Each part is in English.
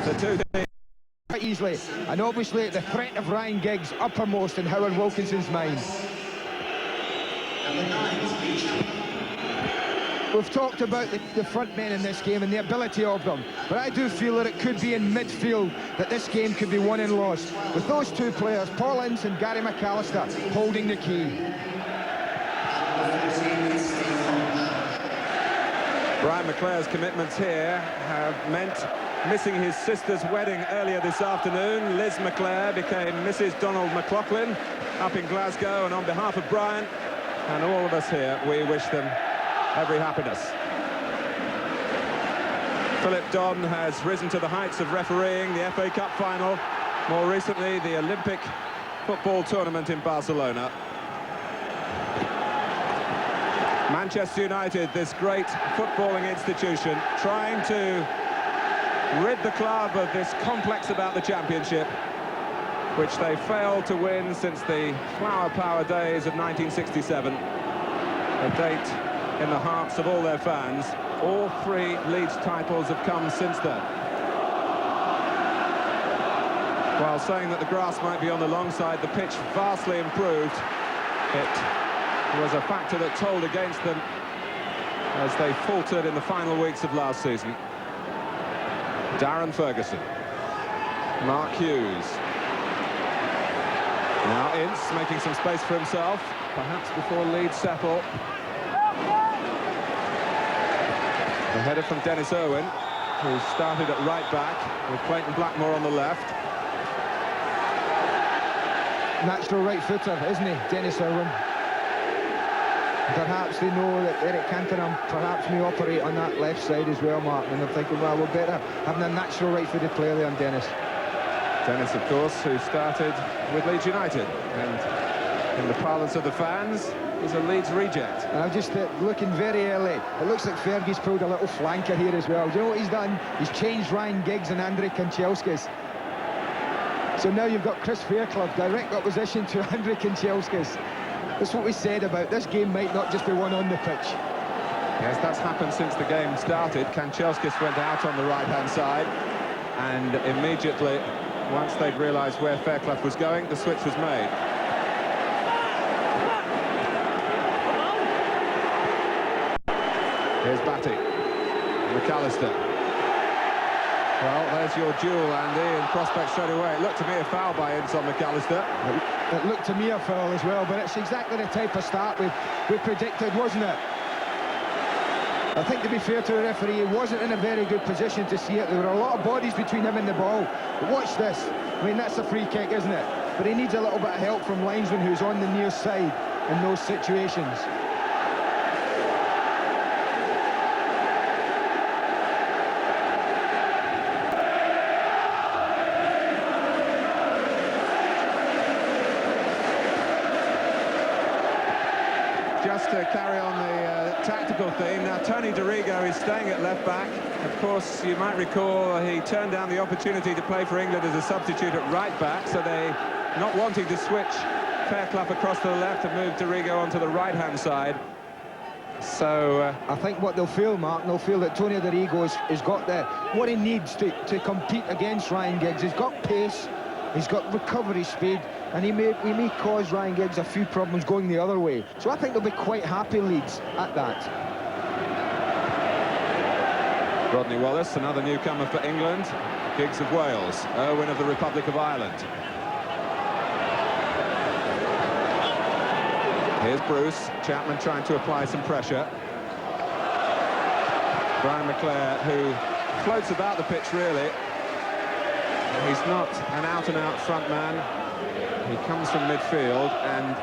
the two teams quite easily, and obviously the threat of Ryan Giggs uppermost in Howard Wilkinson's mind. We've talked about the front men in this game and the ability of them, but I do feel that it could be in midfield that this game could be won and lost, with those two players, Paul Ince and Gary McAllister, holding the key. Brian McClare's commitments here have meant missing his sister's wedding earlier this afternoon. Liz McClare became Mrs. Donald McLaughlin up in Glasgow, and on behalf of Brian and all of us here, we wish them every happiness. Philip Don has risen to the heights of refereeing the FA Cup final, more recently the Olympic football tournament in Barcelona. Manchester United, this great footballing institution, trying to rid the club of this complex about the championship, which they failed to win since the flower power days of 1967, a date in the hearts of all their fans. All three Leeds titles have come since then. While saying that the grass might be on the long side, the pitch vastly improved. It was a factor that told against them as they faltered in the final weeks of last season. Darren Ferguson, Mark Hughes. Now Ince making some space for himself, perhaps before Leeds settle. The header from Dennis Irwin, who started at right back with Clayton Blackmore on the left. Natural right footer, isn't he, Dennis Irwin? Perhaps they know that Eric Cantona perhaps may operate on that left side as well, Mark, and they're thinking, well, we're better having a natural right-footed player there on Dennis. Dennis, of course, who started with Leeds United, and in the parlance of the fans, is a Leeds reject. And I'm just looking very early. It looks like Fergie's pulled a little flanker here as well. Do you know what he's done? He's changed Ryan Giggs and Andre Kanchelskis. So now you've got Chris Fairclough, direct opposition to Andre Kanchelskis. That's what we said about this game might not just be won on the pitch. Yes, that's happened since the game started. Kanchelskis went out on the right-hand side, and immediately, once they'd realised where Fairclough was going, the switch was made. Here's Batty, McAllister. Well, there's your duel, Andy, in prospect straight away. It looked to me a foul by Ince on McAllister. It looked to me a foul as well, but it's exactly the type of start we predicted, wasn't it? I think, to be fair to the referee, he wasn't in a very good position to see it. There were a lot of bodies between him and the ball. But watch this. I mean, that's a free kick, isn't it? But he needs a little bit of help from linesman who's on the near side in those situations. Just to carry on the tactical theme, now Tony Dorigo is staying at left-back. Of course, you might recall he turned down the opportunity to play for England as a substitute at right-back, so they, not wanting to switch Fairclough across to the left, have moved Dorigo onto the right-hand side. So I think what they'll feel, Mark, they'll feel that Tony Dorigo has got what he needs to compete against Ryan Giggs. He's got pace, he's got recovery speed, and he may cause Ryan Giggs a few problems going the other way. So I think they'll be quite happy, Leeds, at that. Rodney Wallace, another newcomer for England. Giggs of Wales, Irwin of the Republic of Ireland. Here's Bruce, Chapman trying to apply some pressure. Brian McClare, who floats about the pitch, really. He's not an out-and-out front man. He comes from midfield, and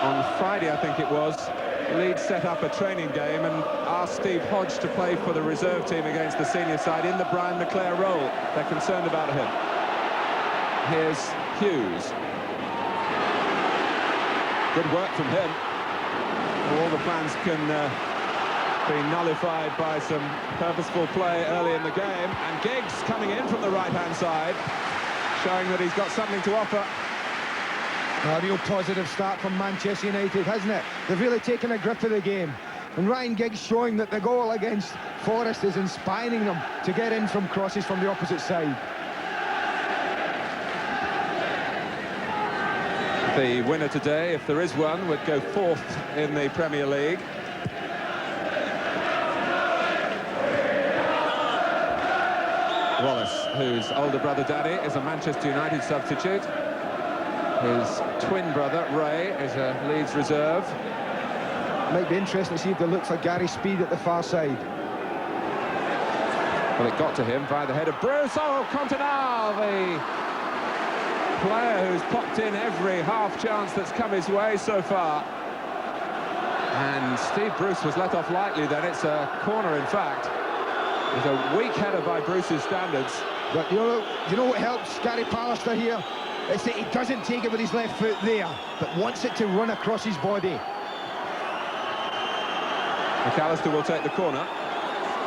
on Friday, I think it was, Leeds set up a training game and asked Steve Hodge to play for the reserve team against the senior side in the Brian McClare role. They're concerned about him. Here's Hughes. Good work from him. All the plans can be nullified by some purposeful play early in the game. And Giggs coming in from the right-hand side, showing that he's got something to offer. A real positive start from Manchester United, hasn't it? They've really taken a grip of the game. And Ryan Giggs showing that the goal against Forest is inspiring them to get in from crosses from the opposite side. The winner today, if there is one, would go fourth in the Premier League. Wallace, whose older brother Danny is a Manchester United substitute. His twin brother Ray is a Leeds reserve. Might be interesting to see if they look for Gary Speed at the far side. Well, it got to him via the head of Bruce. Oh, Cantona, the player who's popped in every half chance that's come his way so far. And Steve Bruce was let off lightly then. It's a corner, in fact. It's a weak header by Bruce's standards. But you know what helps Gary Pallister here? It's that he doesn't take it with his left foot there, but wants it to run across his body. McAllister will take the corner.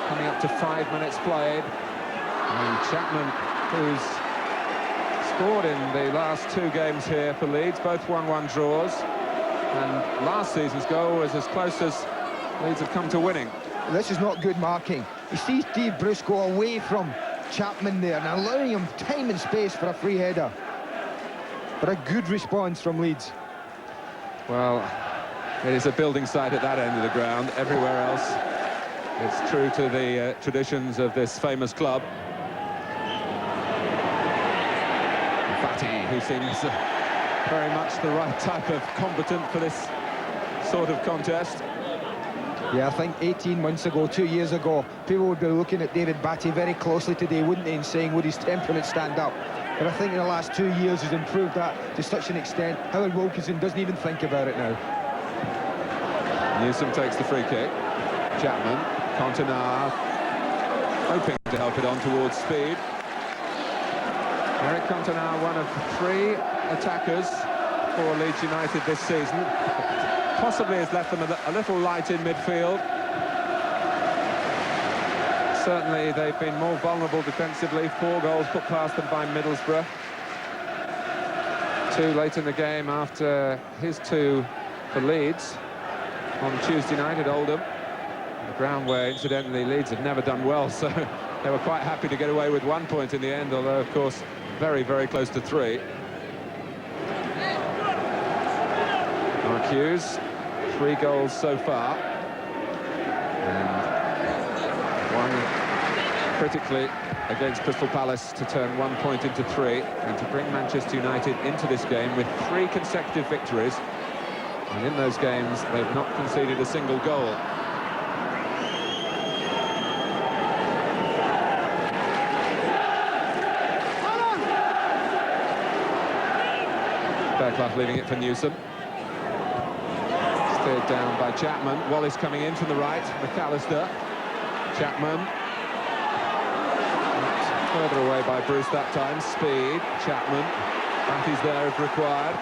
Coming up to 5 minutes played. And Chapman, who's scored in the last 2 games here for Leeds, both 1-1 draws. And last season's goal was as close as Leeds have come to winning. This is not good marking. You see Steve Bruce go away from Chapman there and allowing him time and space for a free header. But a good response from Leeds. Well, it is a building site at that end of the ground. Everywhere else, it's true to the traditions of this famous club. Fatty, who seems very much the right type of combatant for this sort of contest. Yeah, I think 18 months ago, 2 years ago, people would be looking at David Batty very closely today, wouldn't they, and saying, would his temperament stand up? But I think in the last 2 years he's improved that to such an extent. Howard Wilkinson doesn't even think about it now. Newsom takes the free kick. Chapman, Cantona, hoping to help it on towards Speed. Eric Cantona, one of 3 attackers for Leeds United this season. Possibly has left them a little light in midfield. Certainly they've been more vulnerable defensively. 4 goals put past them by Middlesbrough. 2 late in the game after his 2 for Leeds on Tuesday night at Oldham. The ground where, incidentally, Leeds had never done well, so they were quite happy to get away with 1 point in the end, although, of course, very, very close to 3. Mark Hughes, 3 goals so far. And 1 critically against Crystal Palace to turn 1 point into 3 and to bring Manchester United into this game with 3 consecutive victories. And in those games, they've not conceded a single goal. Fairclough leaving it for Newsom. Steered down by Chapman. Wallace coming in from the right. McAllister. Chapman. Further away by Bruce that time. Speed. Chapman. Batty's there if required.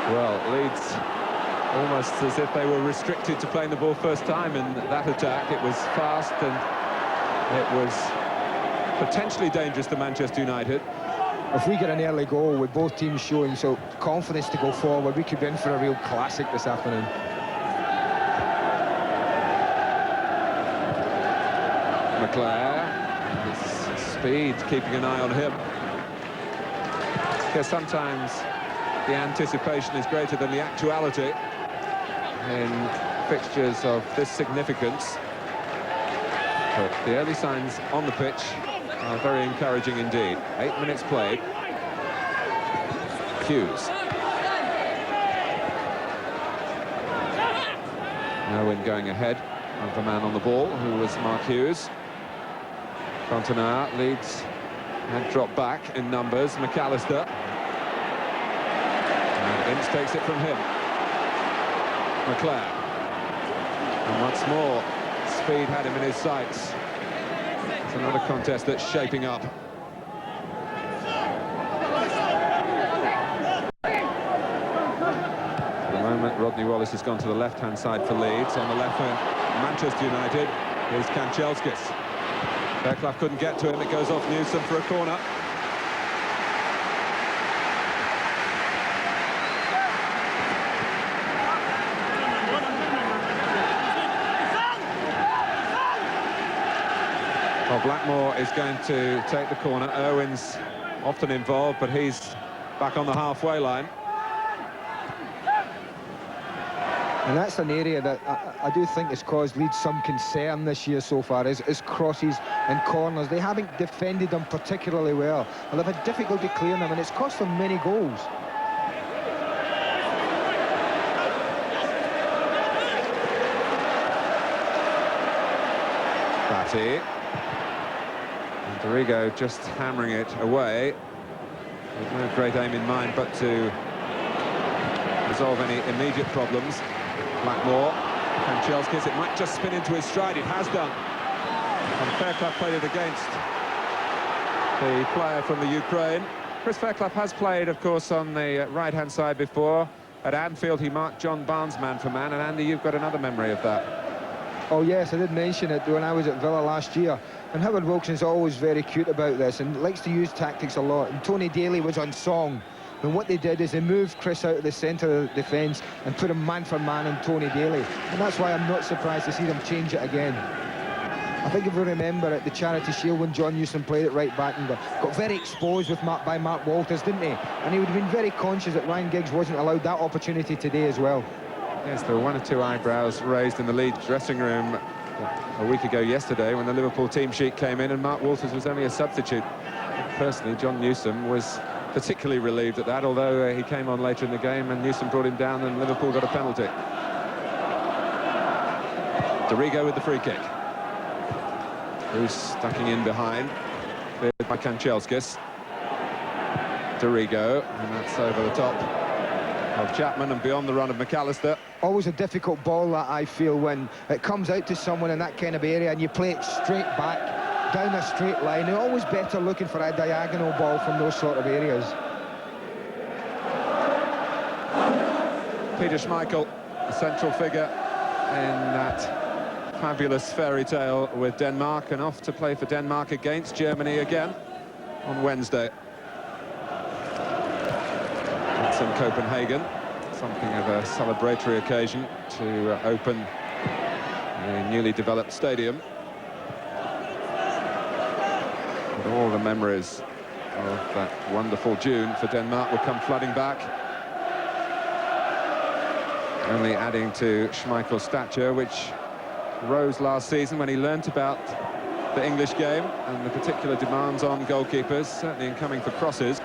Well, Leeds almost as if they were restricted to playing the ball first time in that attack. It was fast and it was potentially dangerous to Manchester United. If we get an early goal with both teams showing so confidence to go forward, we could be in for a real classic this afternoon. McClare, his speed, keeping an eye on him. Because sometimes the anticipation is greater than the actuality in fixtures of this significance. But the early signs on the pitch are very encouraging indeed. 8 minutes played. Hughes. Owen going ahead of the man on the ball, who was Mark Hughes. Cantona. Leeds had dropped back in numbers. McAllister. And Ince takes it from him. McClare. And once more, Speed had him in his sights. It's another contest that's shaping up. For the moment, Rodney Wallace has gone to the left-hand side for Leeds. On the left wing, Manchester United, is Kanchelskis. Fairclough couldn't get to him. It goes off Newsom for a corner. Well, Blackmore is going to take the corner. Irwin's often involved, but he's back on the halfway line. And that's an area that I do think has caused Leeds some concern this year so far, is crosses and corners. They haven't defended them particularly well, and they've had difficulty clearing them, and it's cost them many goals. Batty. And Dorigo just hammering it away. With no great aim in mind, but to resolve any immediate problems. Blackmore, Kanchelskis, it might just spin into his stride, it has done. And Fairclough played it against the player from the Ukraine. Chris Fairclough has played, of course, on the right-hand side before. At Anfield, he marked John Barnes man for man, and Andy, you've got another memory of that. Oh yes, I did mention it when I was at Villa last year. And Howard Wilkinson's always very cute about this and likes to use tactics a lot. And Tony Daly was on song. And what they did is they moved Chris out of the centre of the defence and put him man for man on Tony Daly. And that's why I'm not surprised to see them change it again. I think if we remember at the Charity Shield when John Newsom played it right back and got very exposed by Mark Walters, didn't he? And he would have been very conscious that Ryan Giggs wasn't allowed that opportunity today as well. Yes, there were one or two eyebrows raised in the Leeds dressing room a week ago yesterday when the Liverpool team sheet came in and Mark Walters was only a substitute. Personally, John Newsom was particularly relieved at that, although he came on later in the game and Newsom brought him down and Liverpool got a penalty. Dorigo with the free kick. Bruce ducking in behind, cleared by Kanchelskis. Dorigo, and that's over the top of Chapman and beyond the run of McAllister. Always a difficult ball, that, I feel, when it comes out to someone in that kind of area and you play it straight back down a straight line. They're always better looking for a diagonal ball from those sort of areas. Peter Schmeichel, a central figure in that fabulous fairy tale with Denmark, and off to play for Denmark against Germany again on Wednesday. That's in Copenhagen. Something of a celebratory occasion to open the newly developed stadium. And all the memories of that wonderful June for Denmark will come flooding back. Only adding to Schmeichel's stature, which rose last season when he learnt about the English game and the particular demands on goalkeepers, certainly in coming for crosses.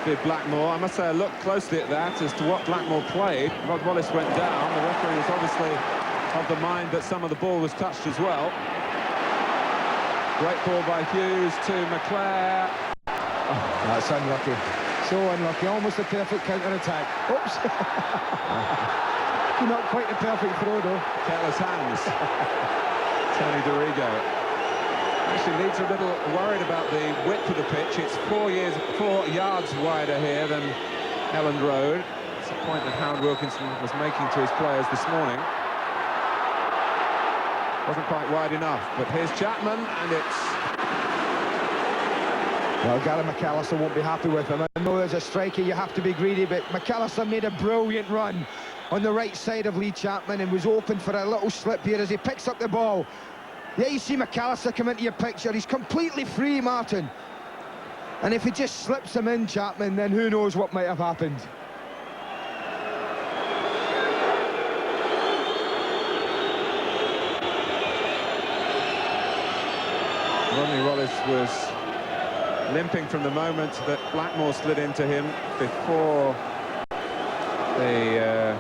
Did Blackmore. I must say I looked closely at that as to what Blackmore played. Rod Wallace went down. The referee was obviously of the mind that some of the ball was touched as well. Great ball by Hughes to McClare. Oh, that's unlucky. So unlucky. Almost a perfect counter-attack. Oops. Not quite the perfect throw, though. Careless hands. Tony Dorigo. Actually, Leeds are a little worried about the width of the pitch. It's 4 yards wider here than Elland Road. It's a point that Howard Wilkinson was making to his players this morning. Wasn't quite wide enough, but here's Chapman, and it's... Well, Gary McAllister won't be happy with him. I know as a striker you have to be greedy, but McAllister made a brilliant run on the right side of Lee Chapman and was open for a little slip here as he picks up the ball. Yeah, you see McAllister come into your picture. He's completely free, Martin. And if he just slips him in, Chapman, then who knows what might have happened. Rodney Wallace was limping from the moment that Blackmore slid into him before the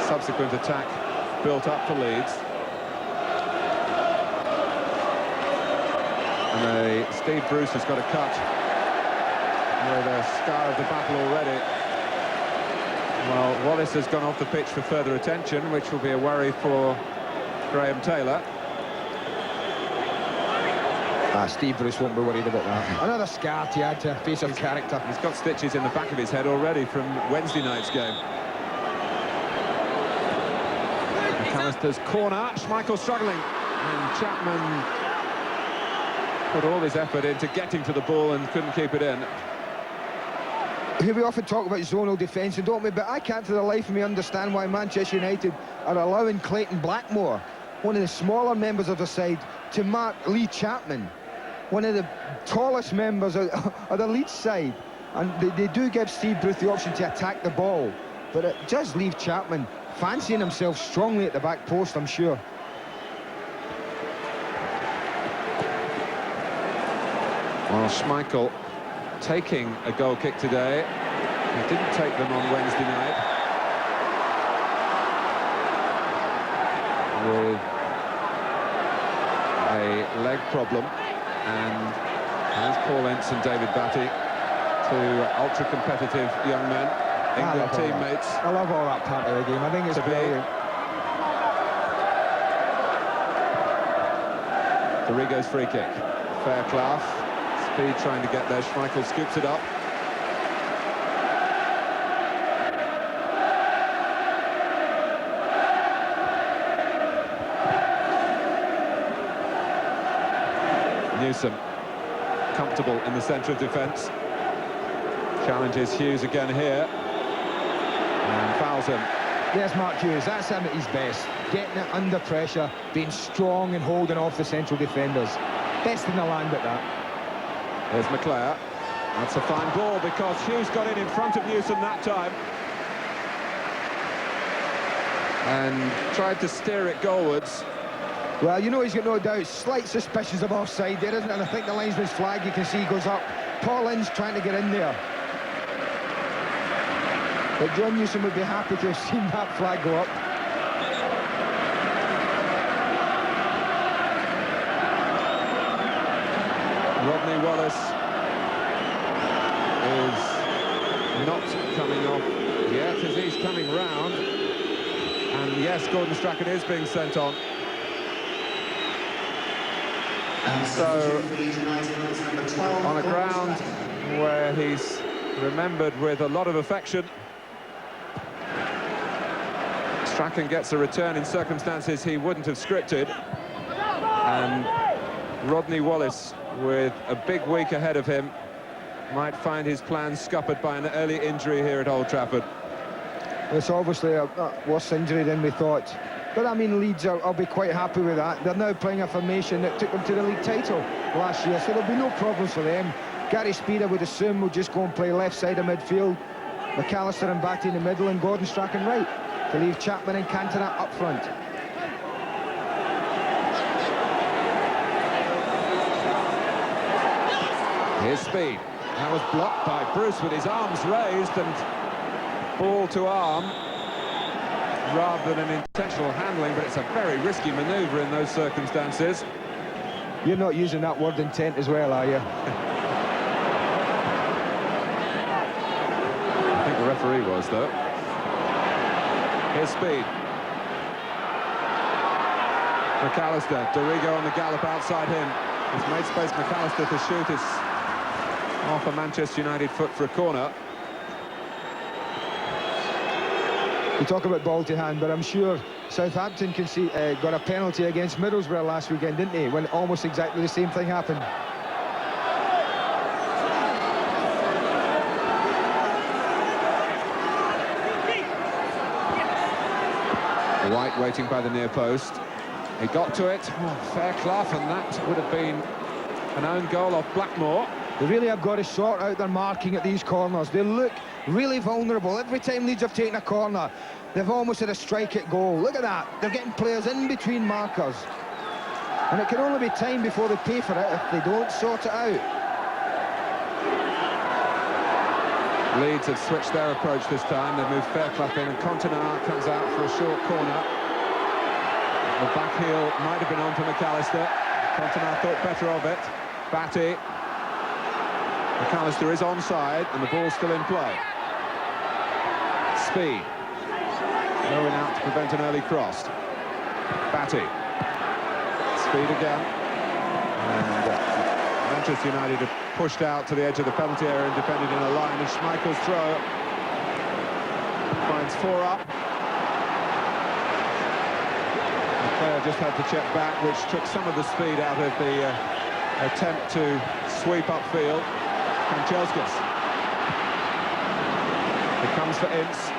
subsequent attack built up for Leeds. And Steve Bruce has got a cut with a scar of the battle already. Well, Wallace has gone off the pitch for further attention, which will be a worry for Graham Taylor. Steve Bruce won't be worried about that. Another scar to add to a piece of character. He's got stitches in the back of his head already from Wednesday night's game. McAllister's corner, Schmeichel struggling. and Chapman put all his effort into getting to the ball and couldn't keep it in. Here we often talk about zonal defence, don't we? But I can't for the life of me understand why Manchester United are allowing Clayton Blackmore, one of the smaller members of the side, to mark Lee Chapman, one of the tallest members of the Leeds side. And they do give Steve Bruce the option to attack the ball, but it does leave Chapman fancying himself strongly at the back post, I'm sure. Well, Schmeichel taking a goal kick today. He didn't take them on Wednesday night. With a leg problem. And as Paul Ince and David Batty, two ultra-competitive young men, England teammates. I love all that part of the game. I think it's brilliant. Dorigo's free kick. Fairclough. Speed trying to get there. Schmeichel scoops it up. Newsom, comfortable in the centre of defence. Challenges Hughes again here. And fouls him. There's Mark Hughes. That's him at his best. Getting it under pressure, being strong and holding off the central defenders. Best in the land at that. There's McClare. That's a fine ball because Hughes got in front of Newsom that time. And tried to steer it goalwards. Well, you know he's got no doubt. Slight suspicions of offside there, isn't it? And I think the linesman's flag, you can see, goes up. Paul Ince trying to get in there. But John Newsom would be happy to have seen that flag go up. Rodney Wallace is not coming off yet as he's coming round. And yes, Gordon Strachan is being sent on. So, on a ground where he's remembered with a lot of affection, Strachan gets a return in circumstances he wouldn't have scripted. And Rodney Wallace, with a big week ahead of him, might find his plans scuppered by an early injury here at Old Trafford. It's obviously a worse injury than we thought. But I mean, Leeds, I'll be quite happy with that. They're now playing a formation that took them to the league title last year, so there'll be no problems for them. Gary Speed, I would assume, will just go and play left side of midfield. McAllister and Batty in the middle and Gordon Strachan right, to leave Chapman and Cantona up front. Here's Speed. That was blocked by Bruce with his arms raised and ball to arm rather than an intentional handling, but it's a very risky manoeuvre in those circumstances. You're not using that word intent as well, are you? I think the referee was, though. Here's Speed. McAllister, Dorigo on the gallop outside him. He's made space. McAllister to shoot. Is off a Manchester United foot for a corner. We talk about ball to hand, but I'm sure Southampton got a penalty against Middlesbrough last weekend, didn't they? When almost exactly the same thing happened. White waiting by the near post. He got to it. Oh, Fairclough, and that would have been an own goal off Blackmore. They really have got to sort out their marking at these corners. They look really vulnerable. Every time Leeds have taken a corner, they've almost had a strike at goal. Look at that. They're getting players in between markers. And it can only be time before they pay for it if they don't sort it out. Leeds have switched their approach this time. They've moved Fairclough in, and Cantona comes out for a short corner. The back heel might have been on for McAllister. Cantona thought better of it. Batty. McAllister is onside, and the ball's still in play. Speed. Going out to prevent an early cross. Batty. Speed again. And Manchester United have pushed out to the edge of the penalty area and defended in a line. And Schmeichel's throw finds four up. The player just had to check back, which took some of the speed out of the attempt to sweep upfield. Kanchelskis. It comes for Ince.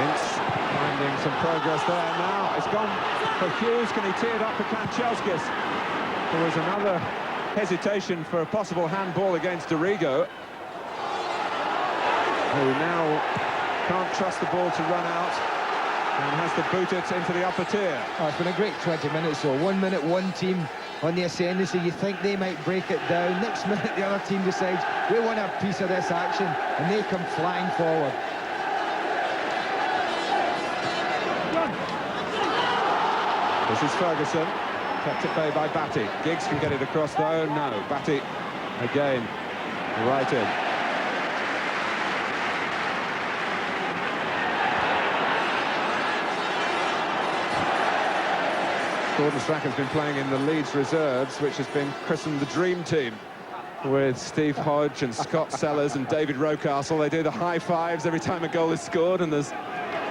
Ince finding some progress there now. It's gone for Hughes. Can he tee it up for Kanchelskis? There was another hesitation for a possible handball against Dorigo, who now can't trust the ball to run out and has to boot it into the upper tier. Oh, it's been a great 20 minutes, so 1 minute one team on the ascendancy, you think they might break it down. Next minute the other team decides we want a piece of this action, and they come flying forward. This is Ferguson, kept at bay by Batty. Giggs can get it across though, no. Batty again, right in. Gordon Strachan's been playing in the Leeds reserves, which has been christened the Dream Team, with Steve Hodge and Scott Sellers and David Rocastle. They do the high fives every time a goal is scored, and there's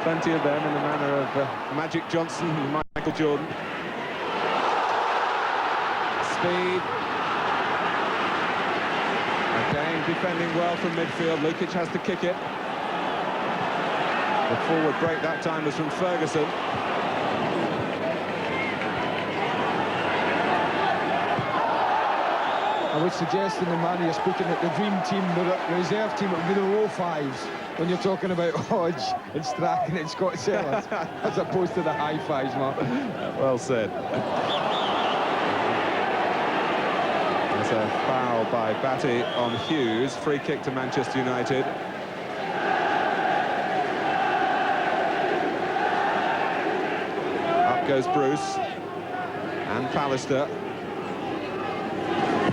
plenty of them in the manner of Magic Johnson and Michael Jordan. Speed. Again, defending well from midfield. Luckic has to kick it. The forward break that time was from Ferguson. I would suggest in the manner you're speaking that the dream team, the reserve team, would be the low fives when you're talking about Hodge and Strachan and Scott Sellers, as opposed to the high fives, Mark. Well said. There's a foul by Batty on Hughes. Free kick to Manchester United. Up goes Bruce and Pallister.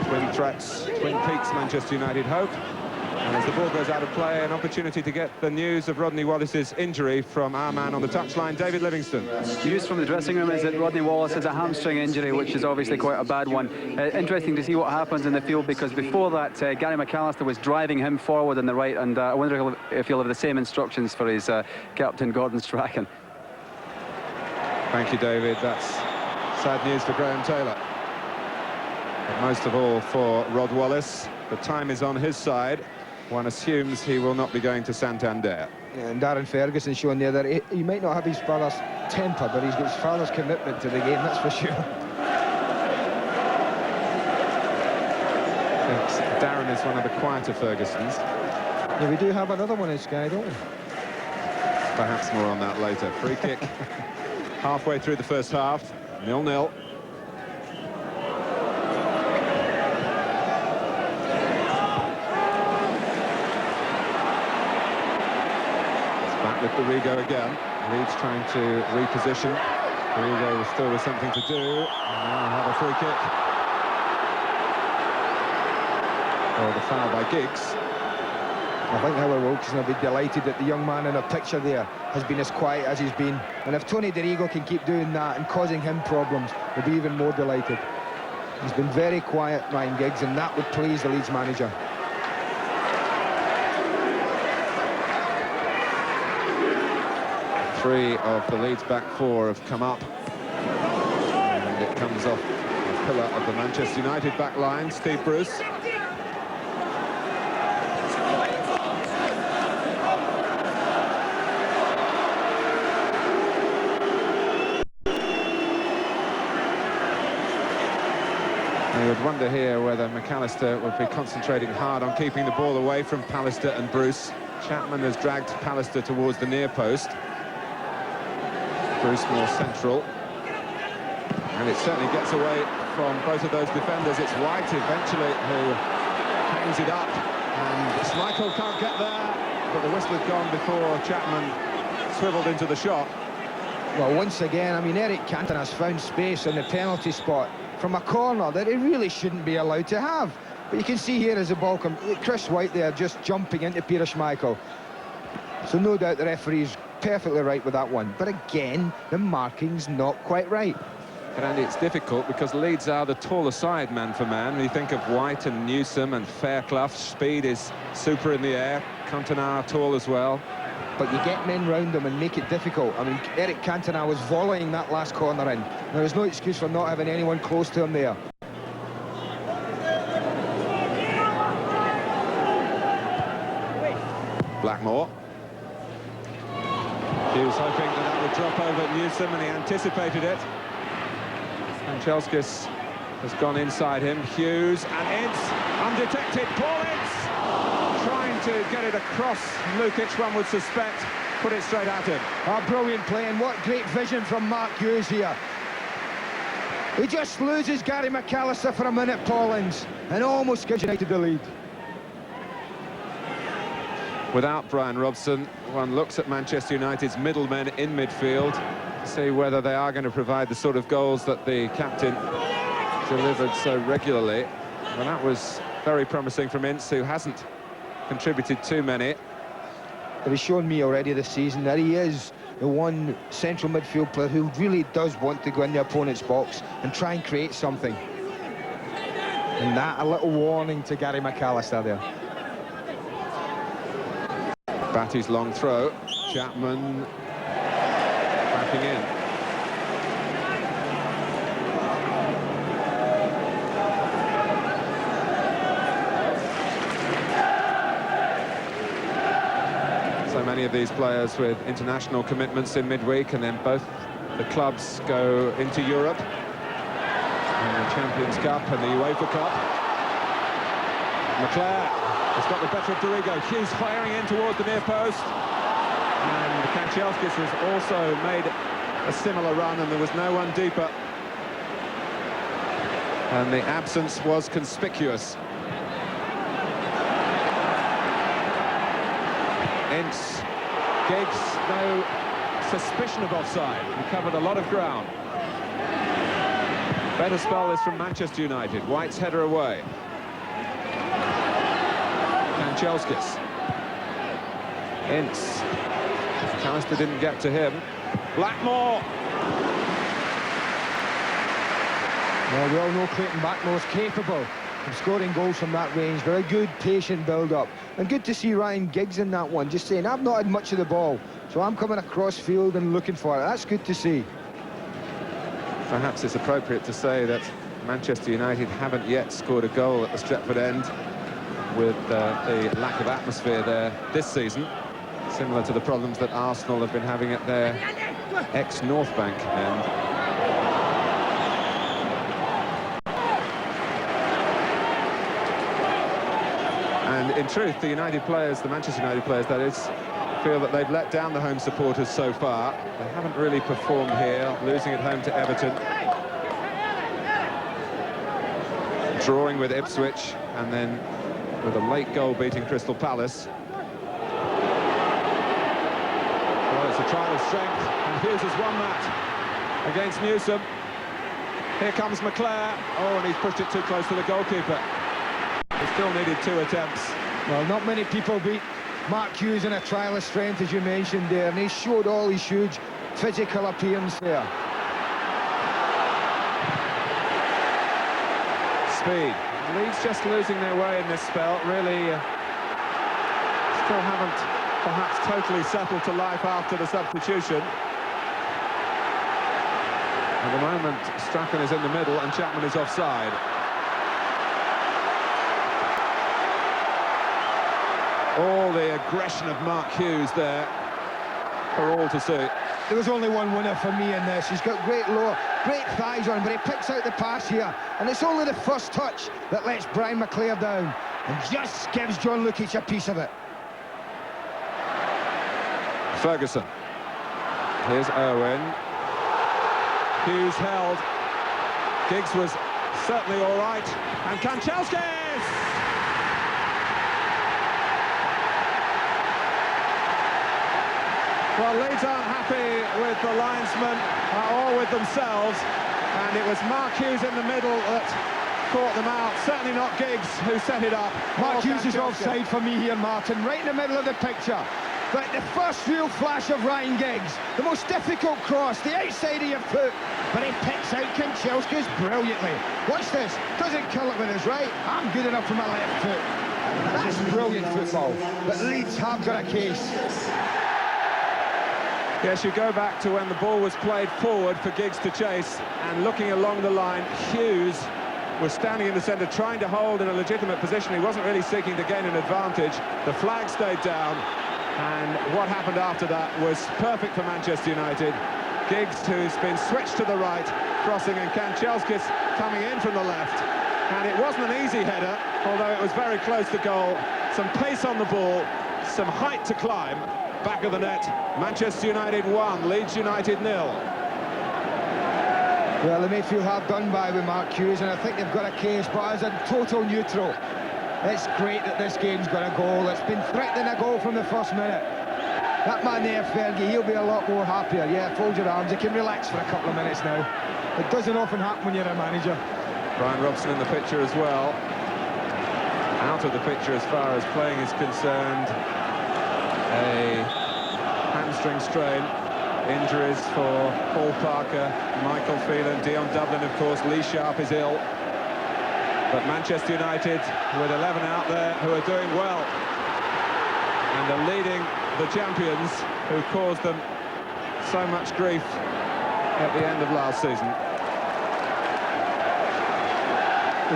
Twin threats, twin peaks, Manchester United hope. And as the ball goes out of play, an opportunity to get the news of Rodney Wallace's injury from our man on the touchline, David Livingston. News from the dressing room is that Rodney Wallace has a hamstring injury, which is obviously quite a bad one. Interesting to see what happens in the field, because before that, Gary McAllister was driving him forward on the right, and I wonder if he'll have the same instructions for his captain, Gordon Strachan. Thank you, David. That's sad news for Graham Taylor. But most of all for Rod Wallace. The time is on his side. One assumes he will not be going to Santander. Yeah, and Darren Ferguson showing there that he might not have his father's temper, but he's got his father's commitment to the game, that's for sure. I think Darren is one of the quieter Fergusons. Yeah, we do have another one in Sky, don't we? Perhaps more on that later. Free kick halfway through the first half, 0-0. With Dorigo again. Leeds trying to reposition. Dorigo still with something to do. And now have a free kick. Oh, the foul by Giggs. I think Howard Wilkinson will be delighted that the young man in a picture there has been as quiet as he's been. And if Tony Dorigo can keep doing that and causing him problems, he'll be even more delighted. He's been very quiet, Ryan Giggs, and that would please the Leeds manager. Three of the Leeds back four have come up, and it comes off the pillar of the Manchester United back line, Steve Bruce. You would wonder here whether McAllister would be concentrating hard on keeping the ball away from Pallister and Bruce. Chapman has dragged Pallister towards the near post. Bruce more central, and it certainly gets away from both of those defenders. It's White eventually who hangs it up, and Schmeichel can't get there, but the whistle had gone before Chapman swiveled into the shot. Well, once again, I mean, Eric Cantona has found space in the penalty spot from a corner that he really shouldn't be allowed to have. But you can see here as the ball comes, Chris White there just jumping into Peter Schmeichel. So no doubt the referee's perfectly right with that one. But again, the marking's not quite right. But Andy, it's difficult because Leeds are the taller side man for man. When you think of White and Newsom and Fairclough, speed is super in the air. Cantona tall as well. But you get men round them and make it difficult. I mean, Eric Cantona was volleying that last corner in. There is no excuse for not having anyone close to him there. Blackmore. He was hoping that would drop over Newsom, and he anticipated it. Kanchelskis has gone inside him. Hughes and Ince, undetected. Paul Ince trying to get it across Luckic, one would suspect. Put it straight at him. Oh, brilliant play, and what great vision from Mark Hughes here. He just loses Gary McAllister for a minute, Paul Ince, and almost gives United the lead. Without Brian Robson, one looks at Manchester United's middlemen in midfield to see whether they are going to provide the sort of goals that the captain delivered so regularly. Well, that was very promising from Ince, who hasn't contributed too many. But he's shown me already this season that he is the one central midfield player who really does want to go in the opponent's box and try and create something. And that, a little warning to Gary McAllister there. Batty's long throw. Chapman backing in. So many of these players with international commitments in midweek, and then both the clubs go into Europe. And the Champions Cup and the UEFA Cup. McClare has got the better of Dorigo. Hughes firing in towards the near post. And Kanchelskis has also made a similar run, and there was no one deeper. And the absence was conspicuous. Ince, Giggs, no suspicion of offside. He covered a lot of ground. Better spell is from Manchester United. White's header away. Kanchelskis. Ince. McAllister didn't get to him. Blackmore. Well, we all know Clayton Blackmore's capable of scoring goals from that range. Very good, patient build-up. And good to see Ryan Giggs in that one, just saying, I've not had much of the ball, so I'm coming across field and looking for it. That's good to see. Perhaps it's appropriate to say that Manchester United haven't yet scored a goal at the Stretford end, with the lack of atmosphere there this season, similar to the problems that Arsenal have been having at their ex-North Bank end. And in truth, the United players, the Manchester United players that is, feel that they've let down the home supporters so far. They haven't really performed here, losing at home to Everton, drawing with Ipswich, and then with a late goal beating Crystal Palace. Well, it's a trial of strength, and Hughes has won that against Newsom. Here comes McClare. Oh, and he's pushed it too close to the goalkeeper. He still needed 2 attempts. Well, not many people beat Mark Hughes in a trial of strength, as you mentioned there, and he showed all his huge physical appearance there. Speed. Leeds just losing their way in this spell, really still haven't perhaps totally settled to life after the substitution. At the moment, Strachan is in the middle and Chapman is offside. All the aggression of Mark Hughes there for all to see. There was only one winner for me in this. He's got great thighs on, but he picks out the pass here, and it's only the first touch that lets Brian McClare down and just gives John Luckic a piece of it. Ferguson. Here's Owen. Hughes held. Giggs was certainly all right, and Kanchelskis! Well, Leeds aren't happy with the linesman or with themselves, and it was Mark Hughes in the middle that caught them out. Certainly not Giggs, who set it up. Mark Hughes is offside for me here, Martin, right in the middle of the picture. But the first real flash of Ryan Giggs, the most difficult cross, the outside of your foot, but he picks out Kanchelskis brilliantly. Watch this, doesn't kill it with his right, I'm good enough for my left foot. That's brilliant football, but Leeds have got a case. Yes, you go back to when the ball was played forward for Giggs to chase, and looking along the line, Hughes was standing in the centre trying to hold in a legitimate position. He wasn't really seeking to gain an advantage. The flag stayed down, and what happened after that was perfect for Manchester United. Giggs, who's been switched to the right, crossing, and Kanchelskis coming in from the left. And it wasn't an easy header, although it was very close to goal. Some pace on the ball, some height to climb. Back of the net, Manchester United 1, Leeds United 0. Well, they may feel hard done by with Mark Hughes, and I think they've got a case, but as a total neutral, it's great that this game's got a goal. It's been threatening a goal from the first minute. That man there, Fergie, he'll be a lot more happier. Yeah, fold your arms, you can relax for a couple of minutes now. It doesn't often happen when you're a manager. Brian Robson in the picture as well. Out of the picture as far as playing is concerned. A hamstring strain. Injuries for Paul Parker, Michael Phelan, Dion Dublin, of course. Lee Sharp is ill. But Manchester United, with 11 out there, who are doing well and are leading the champions, who caused them so much grief at the end of last season.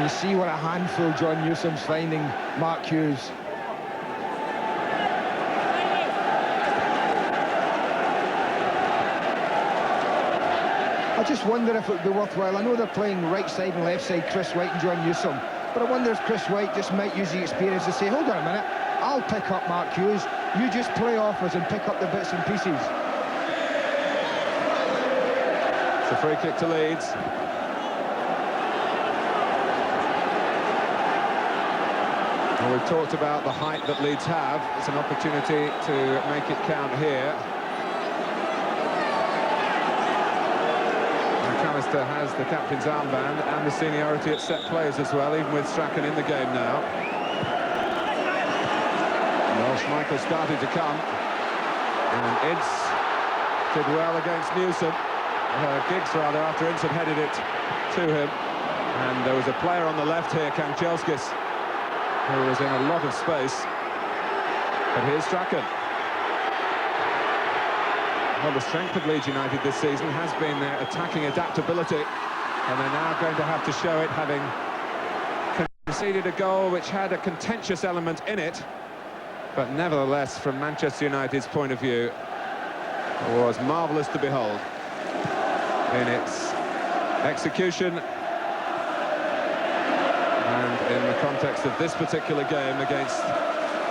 You see what a handful John Newsom's finding Mark Hughes. I just wonder if it would be worthwhile. I know they're playing right side and left side, Chris White and John Newsom, but I wonder if Chris White just might use the experience to say, hold on a minute, I'll pick up Mark Hughes, you just play off us and pick up the bits and pieces. It's a free kick to Leeds. Well, we've talked about the height that Leeds have. It's an opportunity to make it count here. McAllister has the captain's armband and the seniority at set plays as well, even with Strachan in the game now. Well, Schmeichel started to come, and Ince did well against Newsom. Giggs, rather, after Ince had headed it to him. And there was a player on the left here, Kanchelskis, who was in a lot of space. But here's Strachan. Well, the strength of Leeds United this season has been their attacking adaptability, and they're now going to have to show it, having conceded a goal which had a contentious element in it, but nevertheless, from Manchester United's point of view, was marvellous to behold in its execution and in the context of this particular game against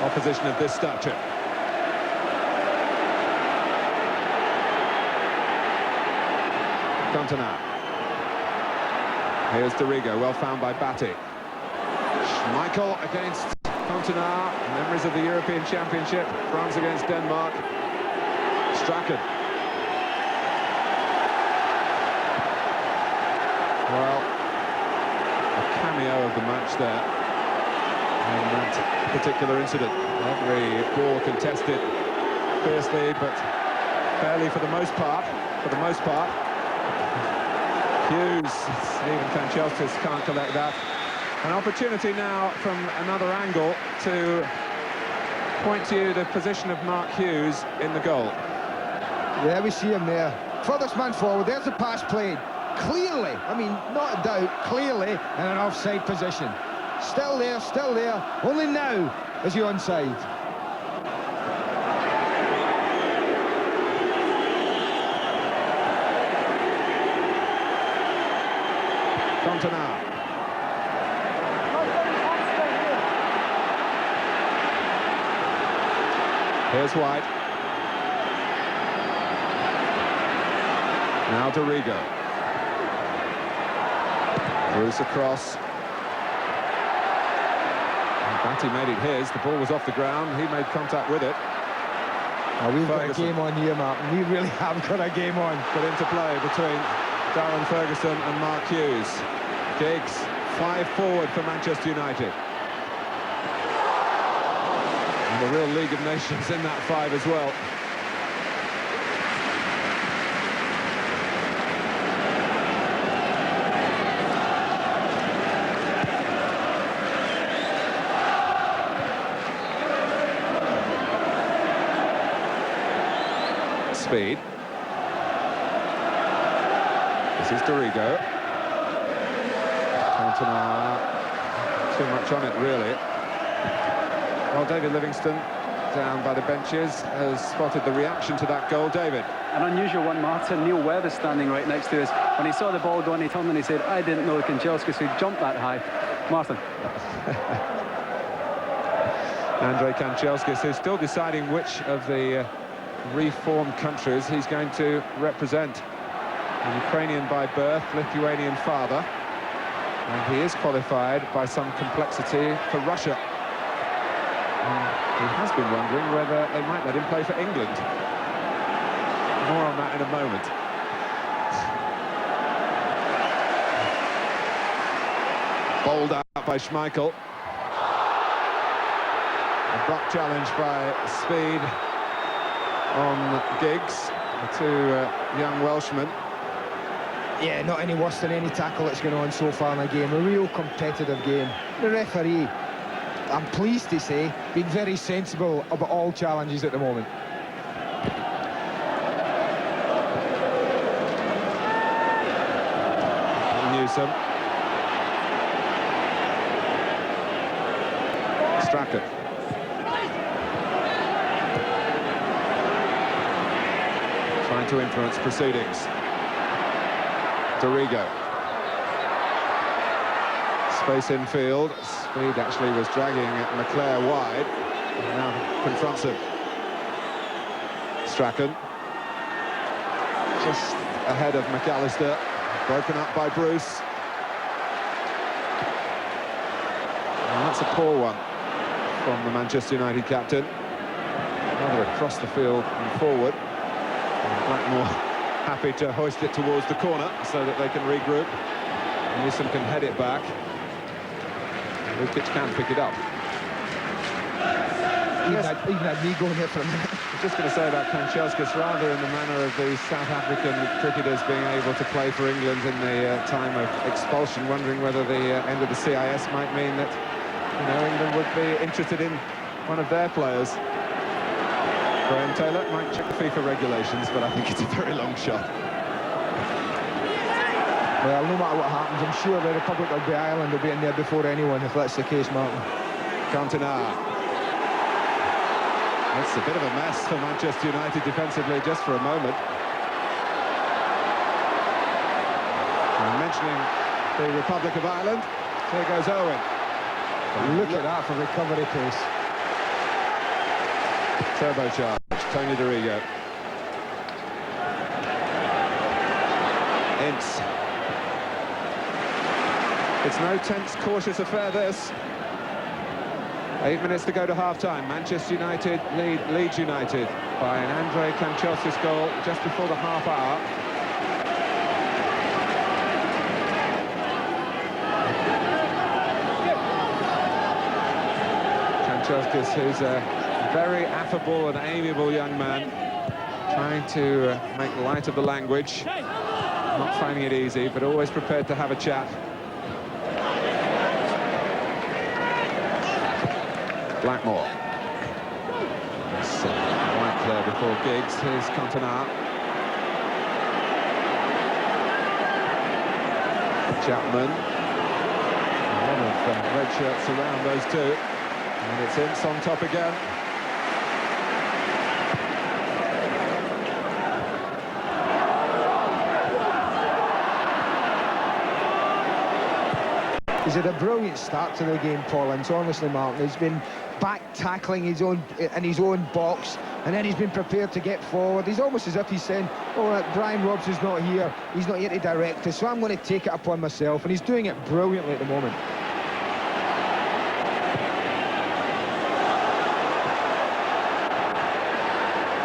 opposition of this stature. Cantona. Here's Dorigo, well found by Batty. Schmeichel against Cantona, memories of the European Championship, France against Denmark. Strachan. Well, a cameo of the match there in that particular incident. Every ball contested fiercely, but fairly for the most part. Hughes, even Kanchelskis can't collect that. An opportunity now from another angle to point to you the position of Mark Hughes in the goal. Yeah, we see him there. Furthest man forward, there's the pass played. Clearly, I mean, not a doubt, clearly in an offside position. Still there, only now is he onside. Cantona. Here's White. Now Dorigo. Bruce across. And Batty made it his. The ball was off the ground. He made contact with it. Oh, we've got a game on here, Martin. We really have got a game on. Put into play between Darren Ferguson and Mark Hughes. Giggs, 5 forward for Manchester United. And the real League of Nations in that 5 as well. Speed. This is Dorigo. Cantona, too much on it, really. Well, David Livingston, down by the benches, has spotted the reaction to that goal. David. An unusual one, Martin. Neil Webb is standing right next to us. When he saw the ball going, he turned and he said, "I didn't know Kanchelskis would jump that high." Martin. Andrei Kanchelskis, who's still deciding which of the reformed countries he's going to represent. A Ukrainian by birth, Lithuanian father, and he is qualified by some complexity for Russia. He has been wondering whether they might let him play for England. More on that in a moment. Bowled out by Schmeichel. Abrupt challenge by Speed on Giggs, the two young Welshmen. Yeah, not any worse than any tackle that's going on so far in the game. A real competitive game. The referee, I'm pleased to say, being very sensible about all challenges at the moment. Newsom. Strachan. Trying to influence proceedings. Dorigo. Space infield. Speed actually was dragging McClare wide. And now confronts him. Strachan. Just ahead of McAllister. Broken up by Bruce. And that's a poor one from the Manchester United captain. Rather across the field and forward. And Blackmore happy to hoist it towards the corner so that they can regroup. Newsom can head it back. Luckic can pick it up. Even had me going here for a minute. I was just going to say about Kanchelskis, rather in the manner of the South African cricketers being able to play for England in the time of expulsion, wondering whether the end of the CIS might mean that, you know, England would be interested in one of their players. Graham Taylor might check the FIFA regulations, but I think it's a very long shot. Well, no matter what happens, I'm sure the Republic of Ireland will be in there before anyone, if that's the case, Martin. Cantona. It's a bit of a mess for Manchester United defensively, just for a moment. And mentioning the Republic of Ireland, here goes Owen. Look at that for recovery pace. Turbocharged, Tony Dorigo. Ince. It's no tense, cautious affair, this. 8 minutes to go to half-time. Manchester United lead Leeds United by an Andrei Kanchelskis goal just before the half hour. Kanchelskis, who's a very affable and amiable young man, trying to make light of the language. Not finding it easy, but always prepared to have a chat. Blackmore. White there before Giggs. Here's Cantona. Chapman. A lot of red shirts around those two. And it's Ince on top again. He's had a brilliant start to the game, Paul, and honestly, Martin, he's been back tackling his own in his own box, and then he's been prepared to get forward. He's almost as if he's saying, "Oh, Brian Robson's not here. He's not here to direct us, so I'm going to take it upon myself," and he's doing it brilliantly at the moment.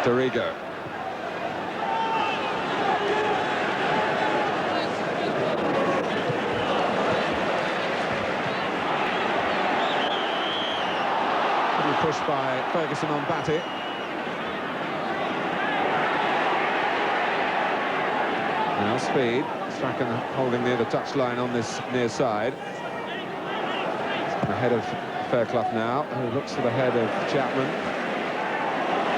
Dorigo. push by Ferguson on Batty. Now speed. Strachan holding near the touchline on this near side. Ahead of Fairclough now, who looks for the head of Chapman.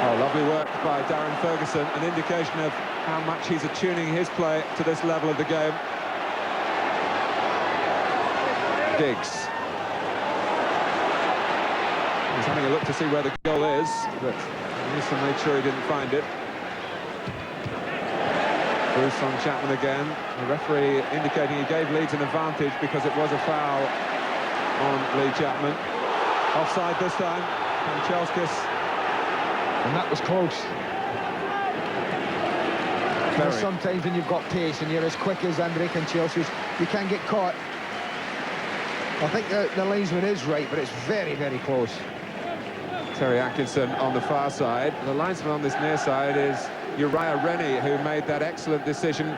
Oh, lovely work by Darren Ferguson, an indication of how much he's attuning his play to this level of the game. Giggs. He's having a look to see where the goal is, but Newsom made sure he didn't find it. Bruce on Chapman again. The referee indicating he gave Leeds an advantage because it was a foul on Lee Chapman. Offside this time. Kanchelskis. And that was close. Sometimes when you've got pace and you're as quick as Kanchelskis, you can get caught. I think the linesman is right, but it's very, very close. Terry Atkinson on the far side. The linesman on this near side is Uriah Rennie, who made that excellent decision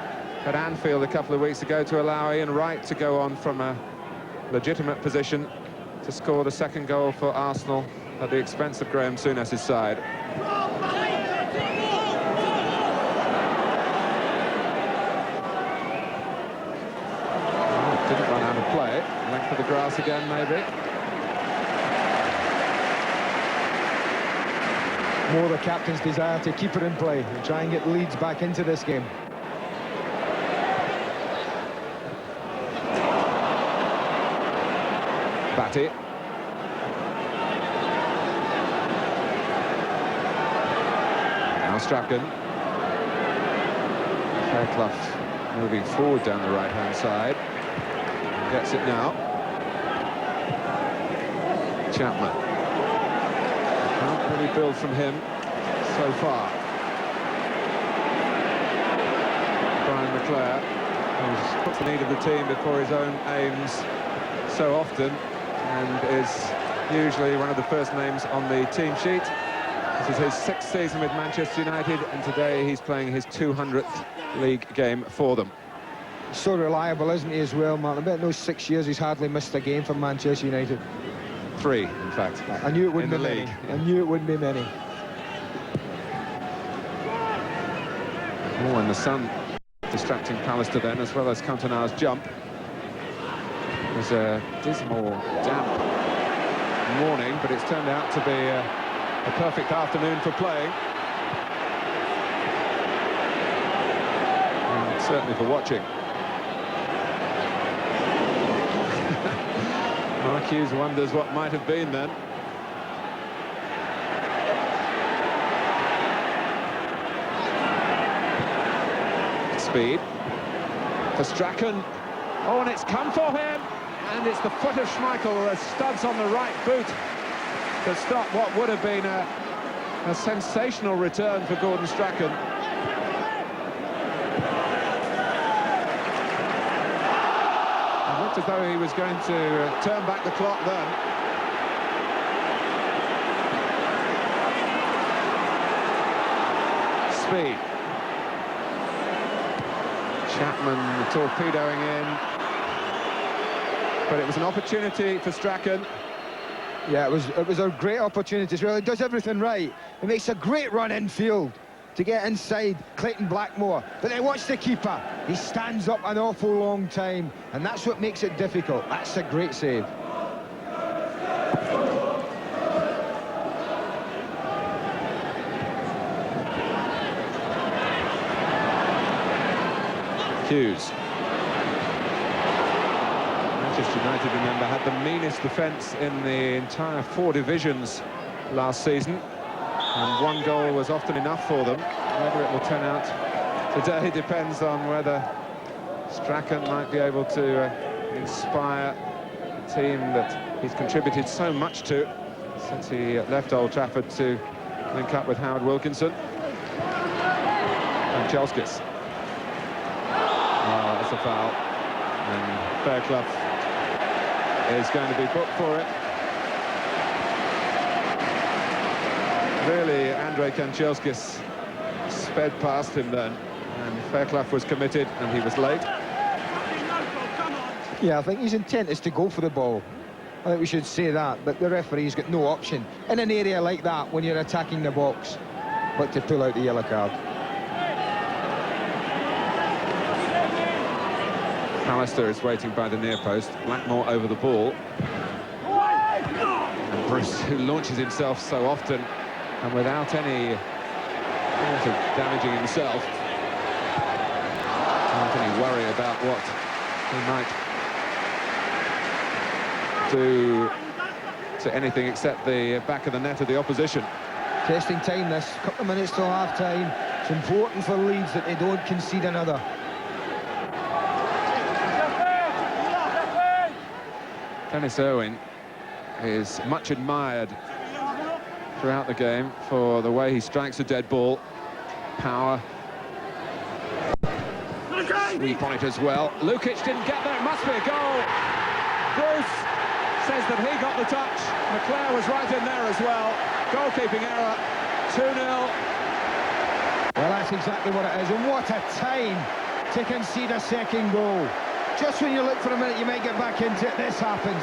at Anfield a couple of weeks ago to allow Ian Wright to go on from a legitimate position to score the second goal for Arsenal at the expense of Graham Souness's side. Didn't run out of play. Length of the grass again, maybe. More the captain's desire to keep it in play and try and get Leeds back into this game. Batty. Now Strachan. Fairclough moving forward down the right-hand side. Gets it now. Chapman. Can't really build from him so far. Brian McClare, who's put the need of the team before his own aims so often, and is usually one of the first names on the team sheet. This is his 6th season with Manchester United, and today he's playing his 200th league game for them. So reliable, isn't he, as well, Mark? I bet in those 6 years he's hardly missed a game for Manchester United. 3, in fact. I knew it wouldn't in be the many. league. I knew it wouldn't be many. Oh, and the sun distracting Pallister then, as well as Cantona's jump. It was a dismal, damp morning, but it's turned out to be a perfect afternoon for playing. And certainly for watching. Mark Hughes wonders what might have been then. Speed for Strachan. Oh, and it's come for him. And it's the foot of Schmeichel, the studs on the right boot, to stop what would have been a sensational return for Gordon Strachan. It looked as though he was going to turn back the clock then. Speed. Chapman torpedoing in. But it was an opportunity for Strachan. Yeah, it was a great opportunity as well. He does everything right. He makes a great run infield to get inside Clayton Blackmore. But then watch the keeper. He stands up an awful long time, and that's what makes it difficult. That's a great save. Hughes. Manchester United, remember, had the meanest defence in the entire 4 divisions last season, and 1 goal was often enough for them. Whether it will turn out today depends on whether Strachan might be able to inspire a team that he's contributed so much to since he left Old Trafford to link up with Howard Wilkinson. Kanchelskis. Oh, that's a foul, and Fairclough is going to be booked for it. Really, Andrei Kanchelskis sped past him then, and Fairclough was committed, and he was late. Yeah, I think his intent is to go for the ball. I think we should say that, but the referee's got no option in an area like that when you're attacking the box but to pull out the yellow card. Alistair is waiting by the near post. Blackmore over the ball. And Bruce, who launches himself so often and without any thought of damaging himself. Not any worry about what he might do to anything except the back of the net of the opposition. Testing time this, couple of minutes till half-time. It's important for Leeds that they don't concede another. Dennis Irwin is much admired throughout the game for the way he strikes a dead ball. Power. Sweep on it as well. Luckic didn't get there, it must be a goal. Bruce says that he got the touch. McClare was right in there as well. Goalkeeping error, 2-0. Well, that's exactly what it is, and what a time to concede a second goal. Just when you look for a minute, you might get back into it, this happens.